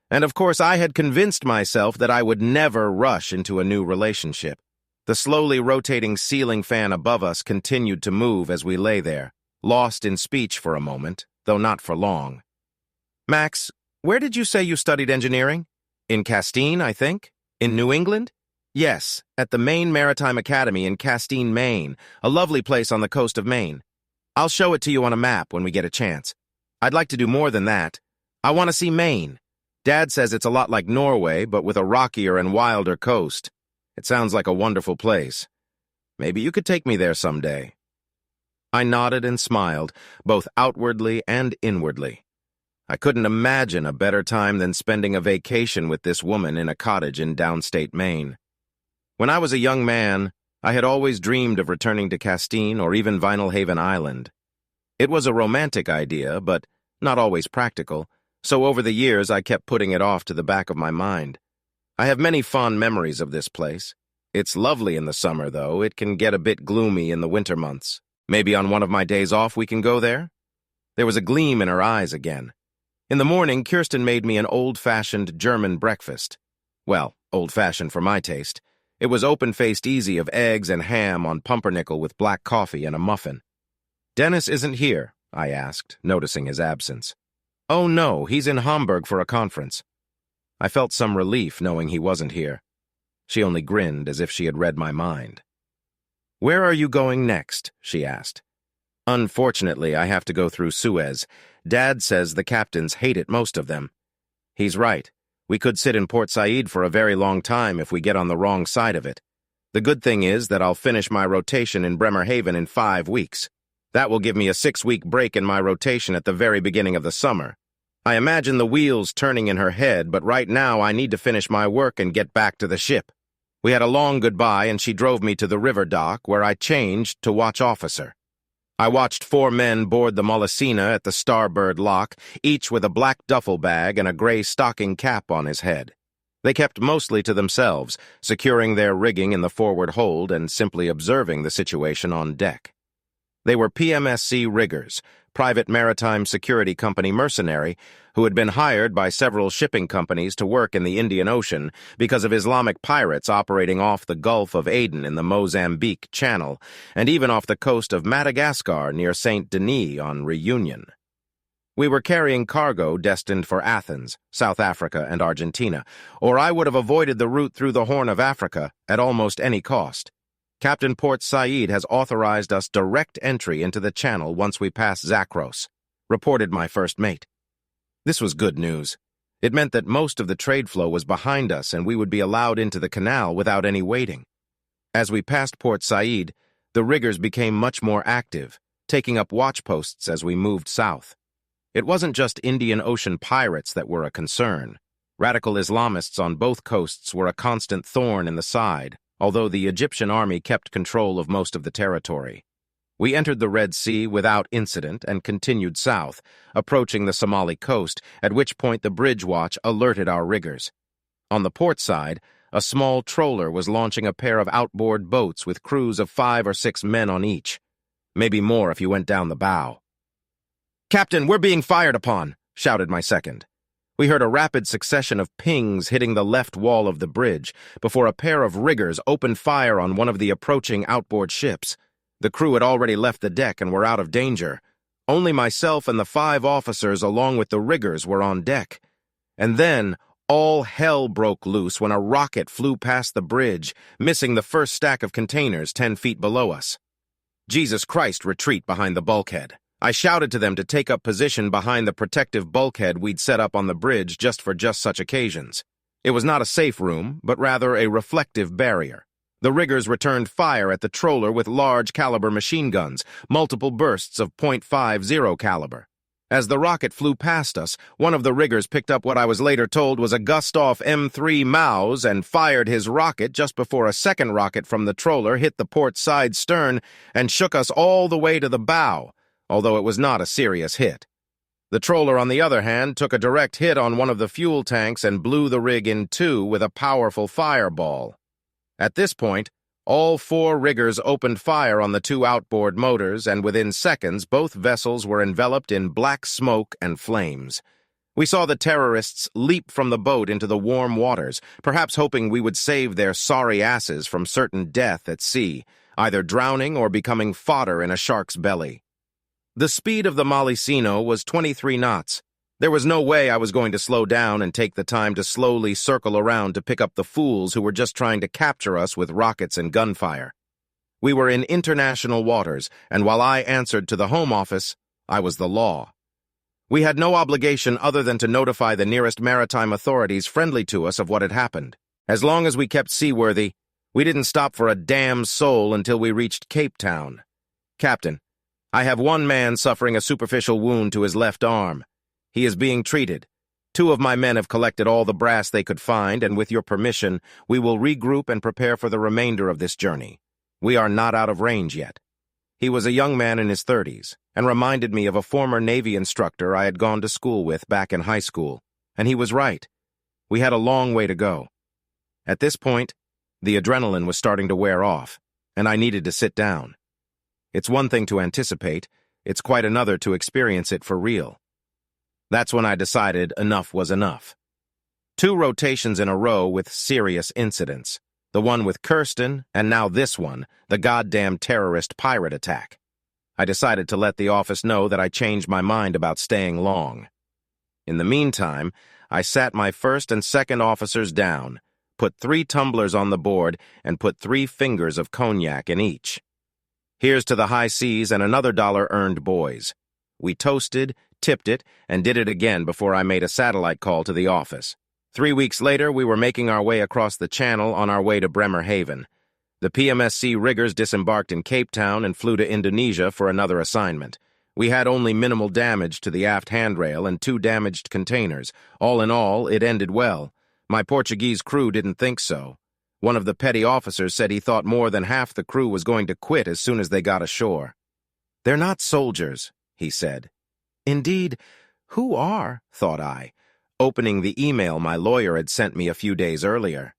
and of course I had convinced myself that I would never rush into a new relationship. The slowly rotating ceiling fan above us continued to move as we lay there, lost in speech for a moment, though not for long. "Max, where did you say you studied engineering?" "In Castine, I think." "In New England?" "Yes, at the Maine Maritime Academy in Castine, Maine, a lovely place on the coast of Maine. I'll show it to you on a map when we get a chance. I'd like to do more than that. I want to see Maine. Dad says it's a lot like Norway, but with a rockier and wilder coast. It sounds like a wonderful place. Maybe you could take me there someday." I nodded and smiled, both outwardly and inwardly. I couldn't imagine a better time than spending a vacation with this woman in a cottage in downstate Maine. When I was a young man, I had always dreamed of returning to Castine or even Vinalhaven Island. It was a romantic idea, but not always practical, so over the years I kept putting it off to the back of my mind. I have many fond memories of this place. It's lovely in the summer, though. It can get a bit gloomy in the winter months. Maybe on one of my days off we can go there? There was a gleam in her eyes again. In the morning, Kirsten made me an old-fashioned German breakfast. Well, old-fashioned for my taste. It was open-faced easy of eggs and ham on pumpernickel with black coffee and a muffin. "Dennis isn't here?" I asked, noticing his absence. "Oh no, he's in Hamburg for a conference." I felt some relief knowing he wasn't here. She only grinned as if she had read my mind. "Where are you going next?" she asked. "Unfortunately, I have to go through Suez. Dad says the captains hate it, most of them." "He's right. We could sit in Port Said for a very long time if we get on the wrong side of it. The good thing is that I'll finish my rotation in Bremerhaven in 5 weeks. That will give me a 6-week break in my rotation at the very beginning of the summer. I imagine the wheels turning in her head, but right now I need to finish my work and get back to the ship." We had a long goodbye, and she drove me to the river dock, where I changed to watch officer. I watched 4 men board the Molesina at the starboard lock, each with a black duffel bag and a gray stocking cap on his head. They kept mostly to themselves, securing their rigging in the forward hold and simply observing the situation on deck. They were PMSC riggers, private maritime security company mercenary, who had been hired by several shipping companies to work in the Indian Ocean because of Islamic pirates operating off the Gulf of Aden in the Mozambique Channel, and even off the coast of Madagascar near St. Denis on Reunion. We were carrying cargo destined for Athens, South Africa, and Argentina, or I would have avoided the route through the Horn of Africa at almost any cost. Captain Port Said has authorized us direct entry into the channel once we pass Zakros, reported my first mate. This was good news. It meant that most of the trade flow was behind us and we would be allowed into the canal without any waiting. As we passed Port Said, the riggers became much more active, taking up watch posts as we moved south. It wasn't just Indian Ocean pirates that were a concern. Radical Islamists on both coasts were a constant thorn in the side, although the Egyptian army kept control of most of the territory. We entered the Red Sea without incident and continued south, approaching the Somali coast, at which point the bridge watch alerted our riggers. On the port side, a small trawler was launching a pair of outboard boats with crews of 5 or 6 men on each. Maybe more if you went down the bow. "Captain, we're being fired upon," shouted my second. We heard a rapid succession of pings hitting the left wall of the bridge before a pair of riggers opened fire on one of the approaching outboard ships. The crew had already left the deck and were out of danger. Only myself and the 5 officers along with the riggers were on deck. And then all hell broke loose when a rocket flew past the bridge, missing the first stack of containers 10 feet below us. Jesus Christ, retreat behind the bulkhead. I shouted to them to take up position behind the protective bulkhead we'd set up on the bridge just for such occasions. It was not a safe room, but rather a reflective barrier. The riggers returned fire at the trawler with large-caliber machine guns, multiple bursts of .50 caliber. As the rocket flew past us, one of the riggers picked up what I was later told was a Gustav M3 Maus and fired his rocket just before a second rocket from the trawler hit the port side stern and shook us all the way to the bow, although it was not a serious hit. The trawler, on the other hand, took a direct hit on one of the fuel tanks and blew the rig in 2 with a powerful fireball. At this point, all 4 riggers opened fire on the 2 outboard motors, and within seconds both vessels were enveloped in black smoke and flames. We saw the terrorists leap from the boat into the warm waters, perhaps hoping we would save their sorry asses from certain death at sea, either drowning or becoming fodder in a shark's belly. The speed of the Molesino was 23 knots. There was no way I was going to slow down and take the time to slowly circle around to pick up the fools who were just trying to capture us with rockets and gunfire. We were in international waters, and while I answered to the Home Office, I was the law. We had no obligation other than to notify the nearest maritime authorities friendly to us of what had happened. As long as we kept seaworthy, we didn't stop for a damn soul until we reached Cape Town. "Captain, I have 1 man suffering a superficial wound to his left arm. He is being treated. 2 of my men have collected all the brass they could find, and with your permission, we will regroup and prepare for the remainder of this journey. We are not out of range yet." He was a young man in his 30s, and reminded me of a former Navy instructor I had gone to school with back in high school. And he was right. We had a long way to go. At this point, the adrenaline was starting to wear off, and I needed to sit down. It's one thing to anticipate. It's quite another to experience it for real. That's when I decided enough was enough. 2 rotations in a row with serious incidents. The one with Kirsten, and now this one, the goddamn terrorist pirate attack. I decided to let the office know that I changed my mind about staying long. In the meantime, I sat my first and second officers down, put 3 tumblers on the board, and put 3 fingers of cognac in each. Here's to the high seas and another $1 earned, boys. We toasted, tipped it, and did it again before I made a satellite call to the office. 3 weeks later, we were making our way across the channel on our way to Bremerhaven. The PMSC riggers disembarked in Cape Town and flew to Indonesia for another assignment. We had only minimal damage to the aft handrail and 2 damaged containers. All in all, it ended well. My Portuguese crew didn't think so. One of the petty officers said he thought more than half the crew was going to quit as soon as they got ashore. "They're not soldiers," he said. "Indeed, who are?" thought I, opening the email my lawyer had sent me a few days earlier.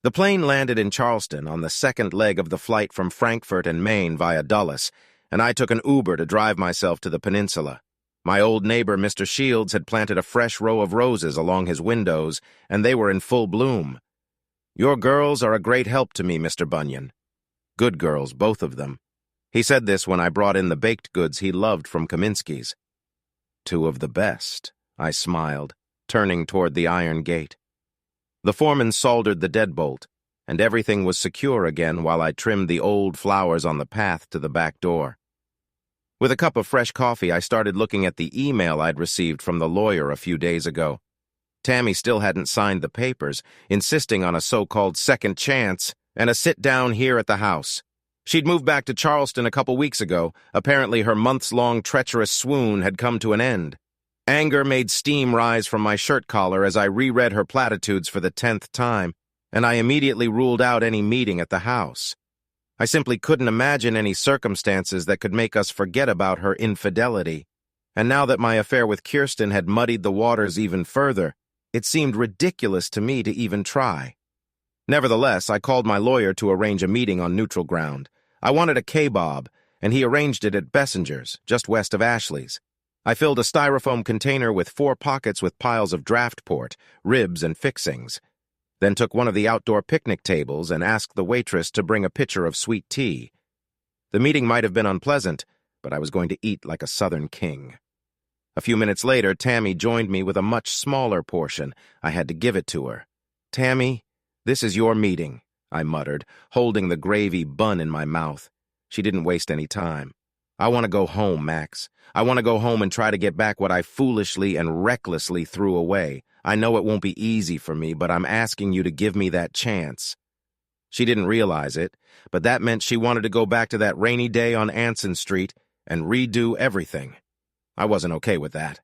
The plane landed in Charleston on the second leg of the flight from Frankfurt and Maine via Dulles, and I took an Uber to drive myself to the peninsula. My old neighbor, Mr. Shields, had planted a fresh row of roses along his windows, and they were in full bloom. "Your girls are a great help to me, Mr. Bunyan." Good girls, both of them. He said this when I brought in the baked goods he loved from Kaminsky's. "2 of the best," I smiled, turning toward the iron gate. The foreman soldered the deadbolt, and everything was secure again while I trimmed the old flowers on the path to the back door. With a cup of fresh coffee, I started looking at the email I'd received from the lawyer a few days ago. Tammy still hadn't signed the papers, insisting on a so-called second chance and a sit-down here at the house. She'd moved back to Charleston a couple weeks ago. Apparently her months-long treacherous swoon had come to an end. Anger made steam rise from my shirt collar as I reread her platitudes for the 10th time, and I immediately ruled out any meeting at the house. I simply couldn't imagine any circumstances that could make us forget about her infidelity. And now that my affair with Kirsten had muddied the waters even further, it seemed ridiculous to me to even try. Nevertheless, I called my lawyer to arrange a meeting on neutral ground. I wanted a kebab, and he arranged it at Bessinger's, just west of Ashley's. I filled a styrofoam container with 4 pockets with piles of draft port, ribs, and fixings, then took one of the outdoor picnic tables and asked the waitress to bring a pitcher of sweet tea. The meeting might have been unpleasant, but I was going to eat like a Southern king. A few minutes later, Tammy joined me with a much smaller portion. I had to give it to her. "Tammy, this is your meeting," I muttered, holding the gravy bun in my mouth. She didn't waste any time. "I want to go home, Max. I want to go home and try to get back what I foolishly and recklessly threw away. I know it won't be easy for me, but I'm asking you to give me that chance." She didn't realize it, but that meant she wanted to go back to that rainy day on Anson Street and redo everything. I wasn't okay with that.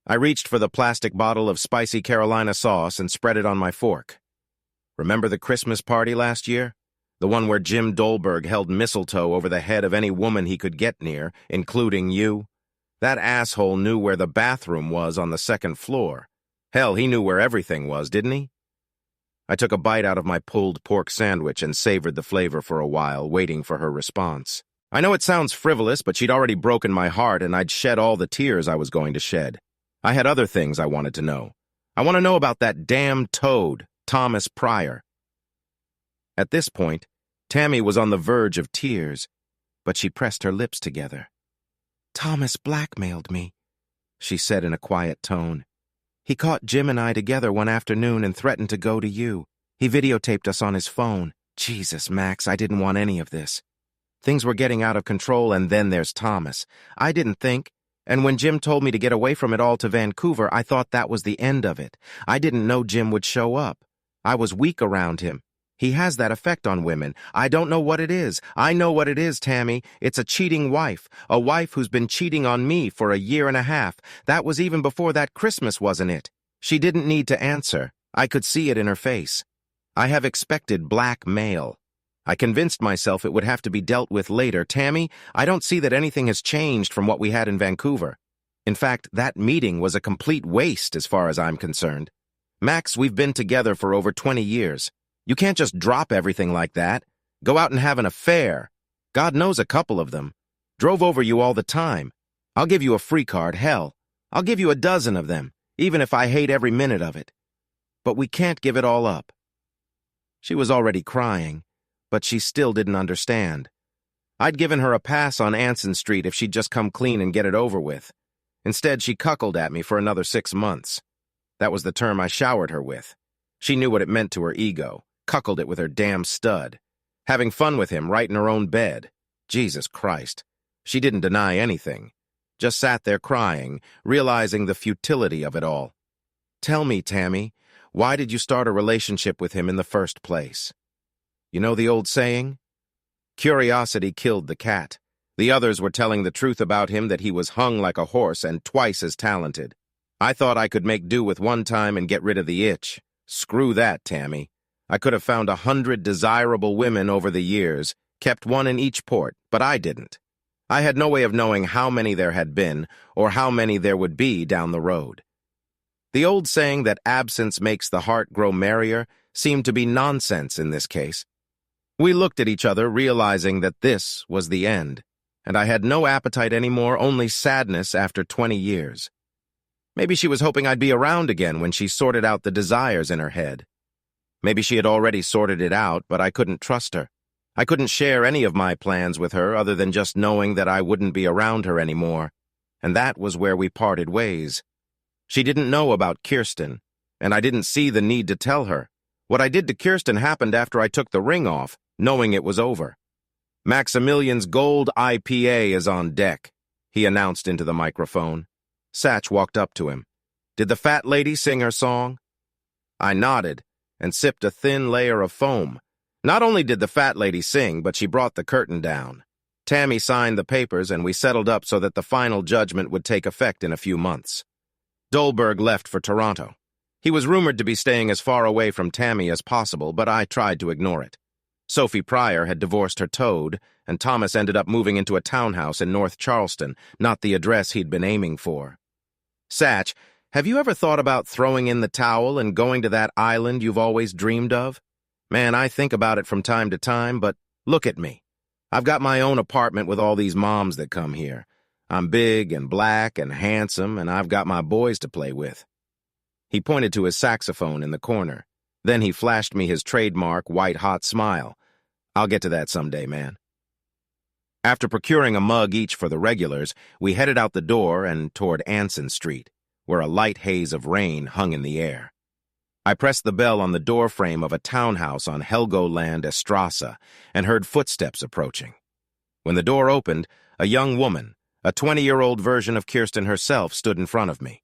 I reached for the plastic bottle of spicy Carolina sauce and spread it on my fork. "Remember the Christmas party last year? The one where Jim Dolberg held mistletoe over the head of any woman he could get near, including you? That asshole knew where the bathroom was on the 2nd floor. Hell, he knew where everything was, didn't he?" I took a bite out of my pulled pork sandwich and savored the flavor for a while, waiting for her response. I know it sounds frivolous, but she'd already broken my heart and I'd shed all the tears I was going to shed. I had other things I wanted to know. I want to know about that damn toad, Thomas Pryor. At this point, Tammy was on the verge of tears, but she pressed her lips together. "Thomas blackmailed me," she said in a quiet tone. "He caught Jim and I together one afternoon and threatened to go to you. He videotaped us on his phone. Jesus, Max, I didn't want any of this. Things were getting out of control, and then there's Thomas. I didn't think, and when Jim told me to get away from it all to Vancouver, I thought that was the end of it. I didn't know Jim would show up. I was weak around him. He has that effect on women. I don't know what it is. I know what it is, Tammy. It's a cheating wife. A wife who's been cheating on me for a year and a half. That was even before that Christmas, wasn't it?" She didn't need to answer. I could see it in her face. I have expected blackmail. I convinced myself it would have to be dealt with later. Tammy, I don't see that anything has changed from what we had in Vancouver. In fact, that meeting was a complete waste as far as I'm concerned. Max, we've been together for over 20 years. You can't just drop everything like that. Go out and have an affair. God knows a couple of them. Drove over you all the time. I'll give you a free card, hell. I'll give you a dozen of them, even if I hate every minute of it. But we can't give it all up." She was already crying, but she still didn't understand. I'd given her a pass on Anson Street if she'd just come clean and get it over with. Instead, she cuckolded at me for another 6 months. That was the term I showered her with. She knew what it meant to her ego, cuckolded it with her damn stud. Having fun with him right in her own bed. Jesus Christ. She didn't deny anything. Just sat there crying, realizing the futility of it all. "Tell me, Tammy, why did you start a relationship with him in the first place?" You know the old saying? Curiosity killed the cat. The others were telling the truth about him, that he was hung like a horse and twice as talented. I thought I could make do with one time and get rid of the itch. Screw that, Tammy. I could have found 100 desirable women over the years, kept one in each port, but I didn't. I had no way of knowing how many there had been, or how many there would be down the road. The old saying that absence makes the heart grow merrier seemed to be nonsense in this case. We looked at each other, realizing that this was the end, and I had no appetite anymore, only sadness after 20 years. Maybe she was hoping I'd be around again when she sorted out the desires in her head. Maybe she had already sorted it out, but I couldn't trust her. I couldn't share any of my plans with her other than just knowing that I wouldn't be around her anymore, and that was where we parted ways. She didn't know about Kirsten, and I didn't see the need to tell her. What I did to Kirsten happened after I took the ring off, knowing it was over. "Maximilian's Gold IPA is on deck," he announced into the microphone. Satch walked up to him. "Did the fat lady sing her song?" I nodded and sipped a thin layer of foam. Not only did the fat lady sing, but she brought the curtain down. Tammy signed the papers, and we settled up so that the final judgment would take effect in a few months. Dolberg left for Toronto. He was rumored to be staying as far away from Tammy as possible, but I tried to ignore it. Sophie Pryor had divorced her toad, and Thomas ended up moving into a townhouse in North Charleston, not the address he'd been aiming for. "Satch, have you ever thought about throwing in the towel and going to that island you've always dreamed of?" "Man, I think about it from time to time, but look at me. I've got my own apartment with all these moms that come here. I'm big and black and handsome, and I've got my boys to play with." He pointed to his saxophone in the corner. Then he flashed me his trademark white-hot smile. "I'll get to that someday, man." After procuring a mug each for the regulars, we headed out the door and toward Anson Street, where a light haze of rain hung in the air. I pressed the bell on the doorframe of a townhouse on Helgoland Estrasse and heard footsteps approaching. When the door opened, a young woman, a 20-year-old version of Kirsten herself, stood in front of me.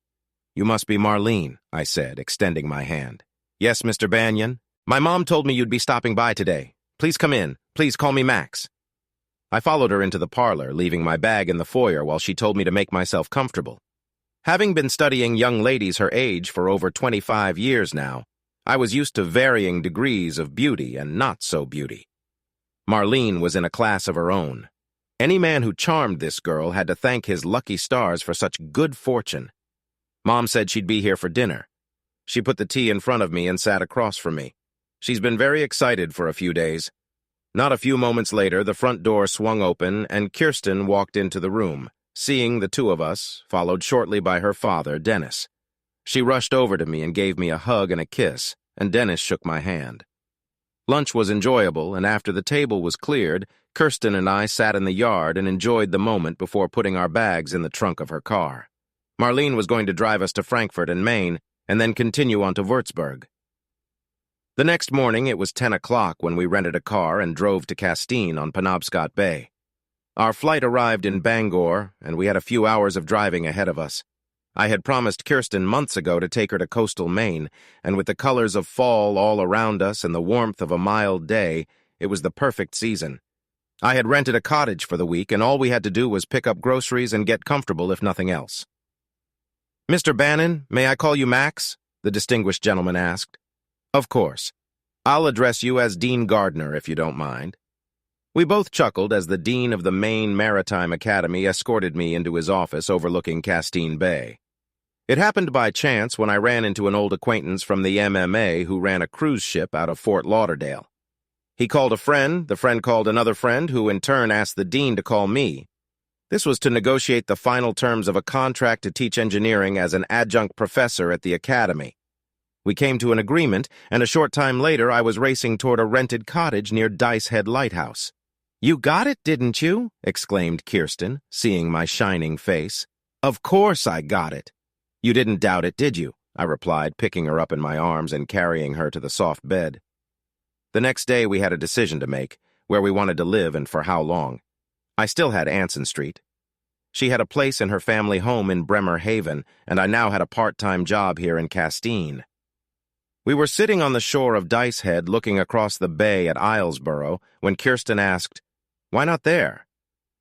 "You must be Marlene," I said, extending my hand. "Yes, Mr. Banyan. My mom told me you'd be stopping by today. Please come in. Please call me Max." I followed her into the parlor, leaving my bag in the foyer while she told me to make myself comfortable. Having been studying young ladies her age for over 25 years now, I was used to varying degrees of beauty and not-so-beauty. Marlene was in a class of her own. Any man who charmed this girl had to thank his lucky stars for such good fortune. Mom said she'd be here for dinner. She put the tea in front of me and sat across from me. She's been very excited for a few days. Not a few moments later, the front door swung open and Kirsten walked into the room. Seeing the two of us, followed shortly by her father, Dennis. She rushed over to me and gave me a hug and a kiss, and Dennis shook my hand. Lunch was enjoyable, and after the table was cleared, Kirsten and I sat in the yard and enjoyed the moment before putting our bags in the trunk of her car. Marlene was going to drive us to Frankfurt and Maine, and then continue on to Würzburg. The next morning, it was 10 o'clock when we rented a car and drove to Castine on Penobscot Bay. Our flight arrived in Bangor, and we had a few hours of driving ahead of us. I had promised Kirsten months ago to take her to coastal Maine, and with the colors of fall all around us and the warmth of a mild day, it was the perfect season. I had rented a cottage for the week, and all we had to do was pick up groceries and get comfortable if nothing else. "Mr. Bannon, may I call you Max?" the distinguished gentleman asked. "Of course. I'll address you as Dean Gardner, if you don't mind." We both chuckled as the dean of the Maine Maritime Academy escorted me into his office overlooking Castine Bay. It happened by chance when I ran into an old acquaintance from the MMA who ran a cruise ship out of Fort Lauderdale. He called a friend, the friend called another friend, who in turn asked the dean to call me. This was to negotiate the final terms of a contract to teach engineering as an adjunct professor at the academy. We came to an agreement, and a short time later I was racing toward a rented cottage near Dice Head Lighthouse. "You got it, didn't you?" exclaimed Kirsten, seeing my shining face. "Of course I got it." "You didn't doubt it, did you?" I replied, picking her up in my arms and carrying her to the soft bed. The next day we had a decision to make, where we wanted to live and for how long. I still had Anson Street. She had a place in her family home in Bremer Haven, and I now had a part-time job here in Castine. We were sitting on the shore of Dice Head looking across the bay at Islesboro when Kirsten asked, "Why not there?"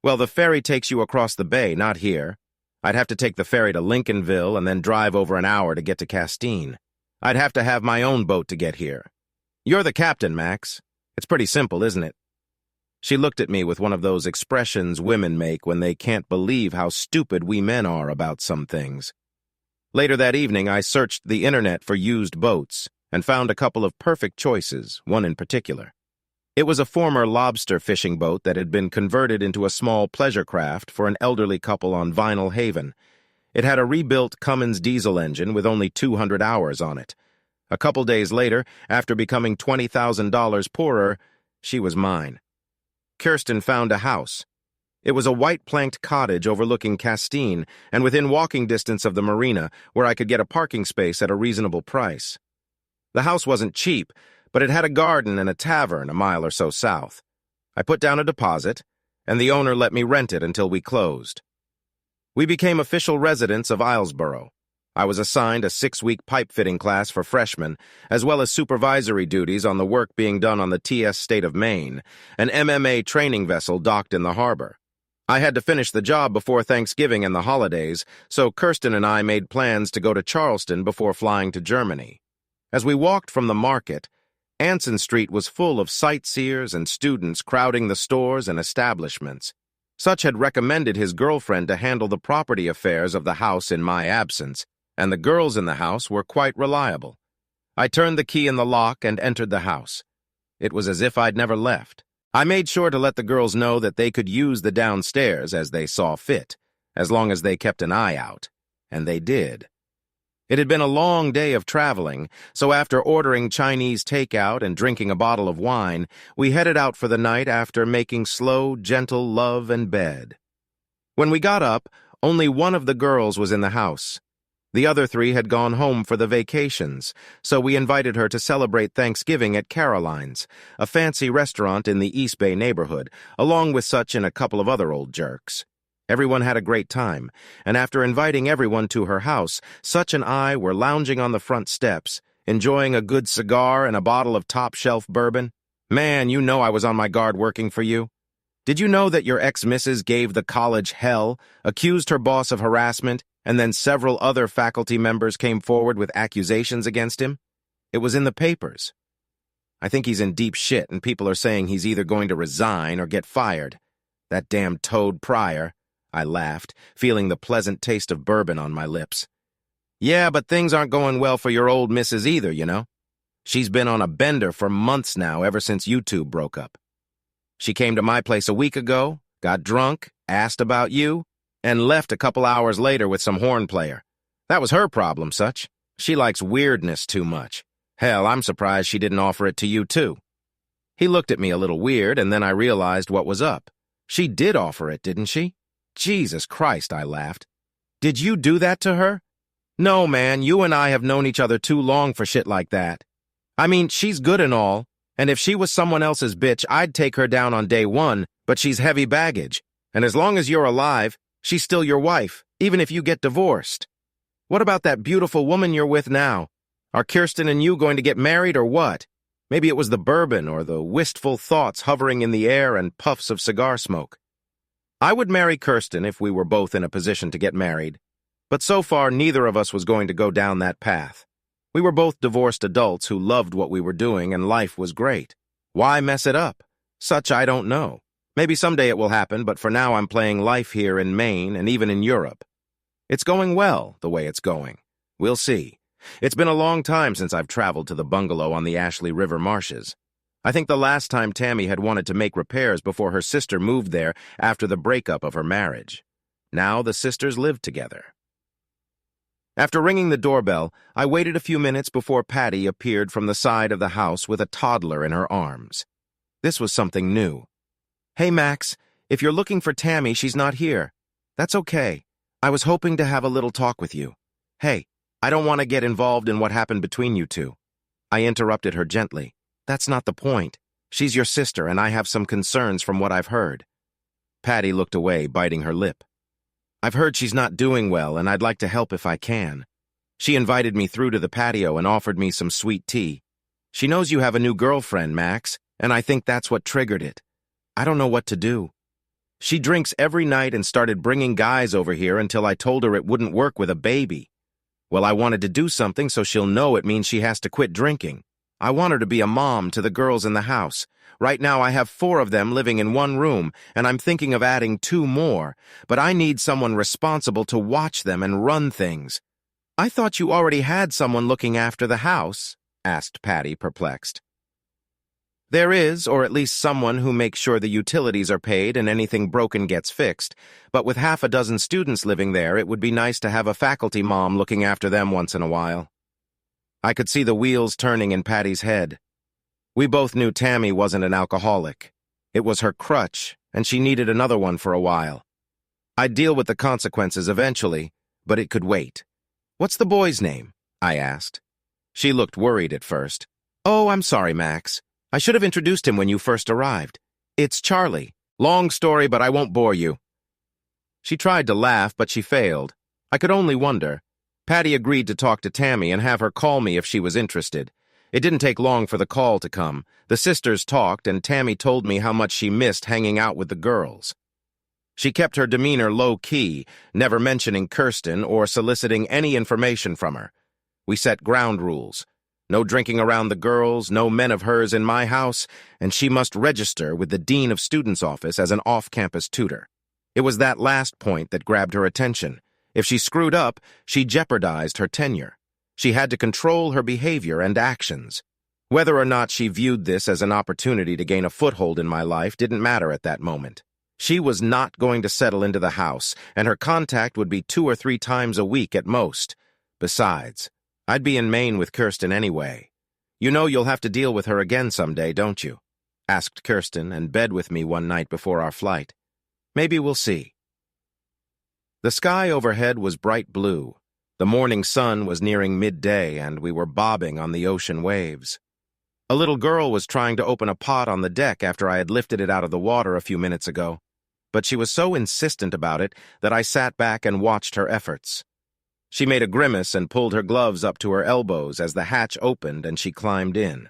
"Well, the ferry takes you across the bay, not here. I'd have to take the ferry to Lincolnville and then drive over an hour to get to Castine. I'd have to have my own boat to get here. You're the captain, Max. It's pretty simple, isn't it?" She looked at me with one of those expressions women make when they can't believe how stupid we men are about some things. Later that evening, I searched the internet for used boats and found a couple of perfect choices, one in particular. It was a former lobster fishing boat that had been converted into a small pleasure craft for an elderly couple on Vinyl Haven. It had a rebuilt Cummins diesel engine with only 200 hours on it. A couple days later, after becoming $20,000 poorer, she was mine. Kirsten found a house. It was a white-planked cottage overlooking Castine and within walking distance of the marina, where I could get a parking space at a reasonable price. The house wasn't cheap, but it had a garden and a tavern a mile or so south. I put down a deposit, and the owner let me rent it until we closed. We became official residents of Islesboro. I was assigned a 6-week pipe-fitting class for freshmen, as well as supervisory duties on the work being done on the TS State of Maine, an MMA training vessel docked in the harbor. I had to finish the job before Thanksgiving and the holidays, so Kirsten and I made plans to go to Charleston before flying to Germany. As we walked from the market, Anson Street was full of sightseers and students crowding the stores and establishments. Such had recommended his girlfriend to handle the property affairs of the house in my absence, and the girls in the house were quite reliable. I turned the key in the lock and entered the house. It was as if I'd never left. I made sure to let the girls know that they could use the downstairs as they saw fit, as long as they kept an eye out, and they did. It had been a long day of traveling, so after ordering Chinese takeout and drinking a bottle of wine, we headed out for the night after making slow, gentle love and bed. When we got up, only one of the girls was in the house. The other 3 had gone home for the vacations, so we invited her to celebrate Thanksgiving at Caroline's, a fancy restaurant in the East Bay neighborhood, along with Such and a couple of other old jerks. Everyone had a great time, and after inviting everyone to her house, Such and I were lounging on the front steps, enjoying a good cigar and a bottle of top-shelf bourbon. Man, you know I was on my guard working for you. Did you know that your ex-missus gave the college hell, accused her boss of harassment, and then several other faculty members came forward with accusations against him? It was in the papers. I think he's in deep shit, and people are saying he's either going to resign or get fired. That damn Toad Pryor. I laughed, feeling the pleasant taste of bourbon on my lips. Yeah, but things aren't going well for your old missus either, you know. She's been on a bender for months now, ever since you two broke up. She came to my place a week ago, got drunk, asked about you, and left a couple hours later with some horn player. That was her problem, Such. She likes weirdness too much. Hell, I'm surprised she didn't offer it to you, too. He looked at me a little weird, and then I realized what was up. She did offer it, didn't she? Jesus Christ, I laughed. Did you do that to her? No, man, you and I have known each other too long for shit like that. I mean, she's good and all, and if she was someone else's bitch, I'd take her down on day one, but she's heavy baggage, and as long as you're alive, she's still your wife, even if you get divorced. What about that beautiful woman you're with now? Are Kirsten and you going to get married or what? Maybe it was the bourbon or the wistful thoughts hovering in the air and puffs of cigar smoke. I would marry Kirsten if we were both in a position to get married, but so far neither of us was going to go down that path. We were both divorced adults who loved what we were doing and life was great. Why mess it up? Such I don't know. Maybe someday it will happen, but for now I'm playing life here in Maine and even in Europe. It's going well, the way it's going. We'll see. It's been a long time since I've traveled to the bungalow on the Ashley River marshes. I think the last time Tammy had wanted to make repairs before her sister moved there after the breakup of her marriage. Now the sisters lived together. After ringing the doorbell, I waited a few minutes before Patty appeared from the side of the house with a toddler in her arms. This was something new. "Hey, Max, if you're looking for Tammy, she's not here. That's okay. I was hoping to have a little talk with you. Hey, I don't want to get involved in what happened between you two." I interrupted her gently. "That's not the point. She's your sister, and I have some concerns from what I've heard." Patty looked away, biting her lip. "I've heard she's not doing well, and I'd like to help if I can." She invited me through to the patio and offered me some sweet tea. "She knows you have a new girlfriend, Max, and I think that's what triggered it. I don't know what to do. She drinks every night and started bringing guys over here until I told her it wouldn't work with a baby. Well, I wanted to do something so she'll know it means she has to quit drinking. I want her to be a mom to the girls in the house. Right now I have 4 of them living in one room, and I'm thinking of adding 2 more, but I need someone responsible to watch them and run things." "I thought you already had someone looking after the house," asked Patty, perplexed. "There is, or at least someone who makes sure the utilities are paid and anything broken gets fixed, but with half a dozen students living there, it would be nice to have a faculty mom looking after them once in a while." I could see the wheels turning in Patty's head. We both knew Tammy wasn't an alcoholic. It was her crutch, and she needed another one for a while. I'd deal with the consequences eventually, but it could wait. "What's the boy's name?" I asked. She looked worried at first. "Oh, I'm sorry, Max. I should have introduced him when you first arrived. It's Charlie. Long story, but I won't bore you." She tried to laugh, but she failed. I could only wonder. Patty agreed to talk to Tammy and have her call me if she was interested. It didn't take long for the call to come. The sisters talked, and Tammy told me how much she missed hanging out with the girls. She kept her demeanor low-key, never mentioning Kirsten or soliciting any information from her. We set ground rules. No drinking around the girls, no men of hers in my house, and she must register with the Dean of Students' office as an off-campus tutor. It was that last point that grabbed her attention. If she screwed up, she jeopardized her tenure. She had to control her behavior and actions. Whether or not she viewed this as an opportunity to gain a foothold in my life didn't matter at that moment. She was not going to settle into the house, and her contact would be 2 or 3 times a week at most. Besides, I'd be in Maine with Kirsten anyway. "You know you'll have to deal with her again someday, don't you?" asked Kirsten and bed with me one night before our flight. "Maybe we'll see." The sky overhead was bright blue. The morning sun was nearing midday, and we were bobbing on the ocean waves. A little girl was trying to open a pot on the deck after I had lifted it out of the water a few minutes ago, but she was so insistent about it that I sat back and watched her efforts. She made a grimace and pulled her gloves up to her elbows as the hatch opened and she climbed in.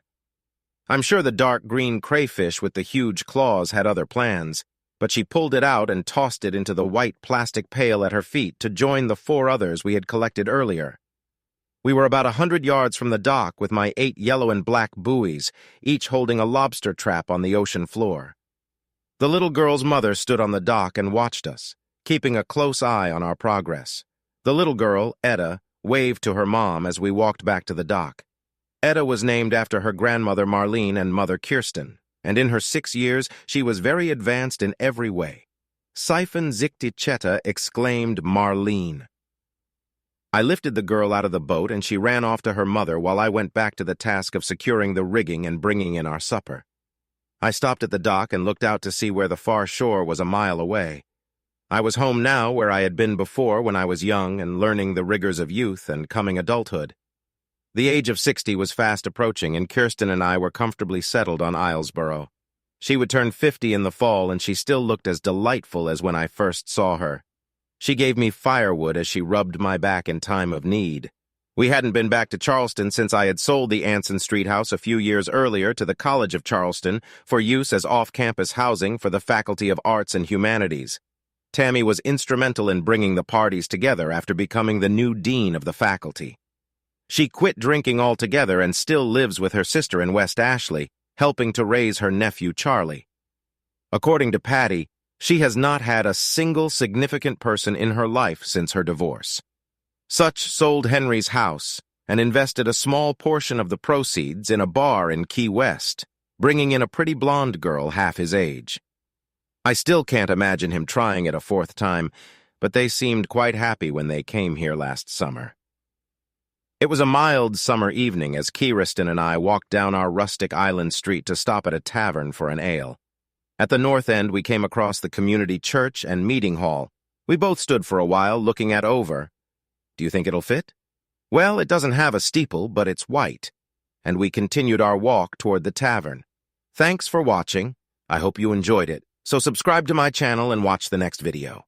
I'm sure the dark green crayfish with the huge claws had other plans, but she pulled it out and tossed it into the white plastic pail at her feet to join the 4 others we had collected earlier. We were about 100 yards from the dock with my 8 yellow and black buoys, each holding a lobster trap on the ocean floor. The little girl's mother stood on the dock and watched us, keeping a close eye on our progress. The little girl, Etta, waved to her mom as we walked back to the dock. Etta was named after her grandmother Marlene and mother Kirsten, and in her 6 years she was very advanced in every way. Siphon Zictichetta exclaimed Marlene. I lifted the girl out of the boat and she ran off to her mother while I went back to the task of securing the rigging and bringing in our supper. I stopped at the dock and looked out to see where the far shore was a mile away. I was home now where I had been before when I was young and learning the rigors of youth and coming adulthood. The age of 60 was fast approaching, and Kirsten and I were comfortably settled on Islesboro. She would turn 50 in the fall, and she still looked as delightful as when I first saw her. She gave me firewood as she rubbed my back in time of need. We hadn't been back to Charleston since I had sold the Anson Street house a few years earlier to the College of Charleston for use as off-campus housing for the Faculty of Arts and Humanities. Tammy was instrumental in bringing the parties together after becoming the new dean of the faculty. She quit drinking altogether and still lives with her sister in West Ashley, helping to raise her nephew Charlie. According to Patty, she has not had a single significant person in her life since her divorce. Such sold Henry's house and invested a small portion of the proceeds in a bar in Key West, bringing in a pretty blonde girl half his age. I still can't imagine him trying it a fourth time, but they seemed quite happy when they came here last summer. It was a mild summer evening as Kieriston and I walked down our rustic island street to stop at a tavern for an ale. At the north end, we came across the community church and meeting hall. We both stood for a while looking at over. Do you think it'll fit? Well, it doesn't have a steeple, but it's white. And we continued our walk toward the tavern. Thanks for watching. I hope you enjoyed it. So subscribe to my channel and watch the next video.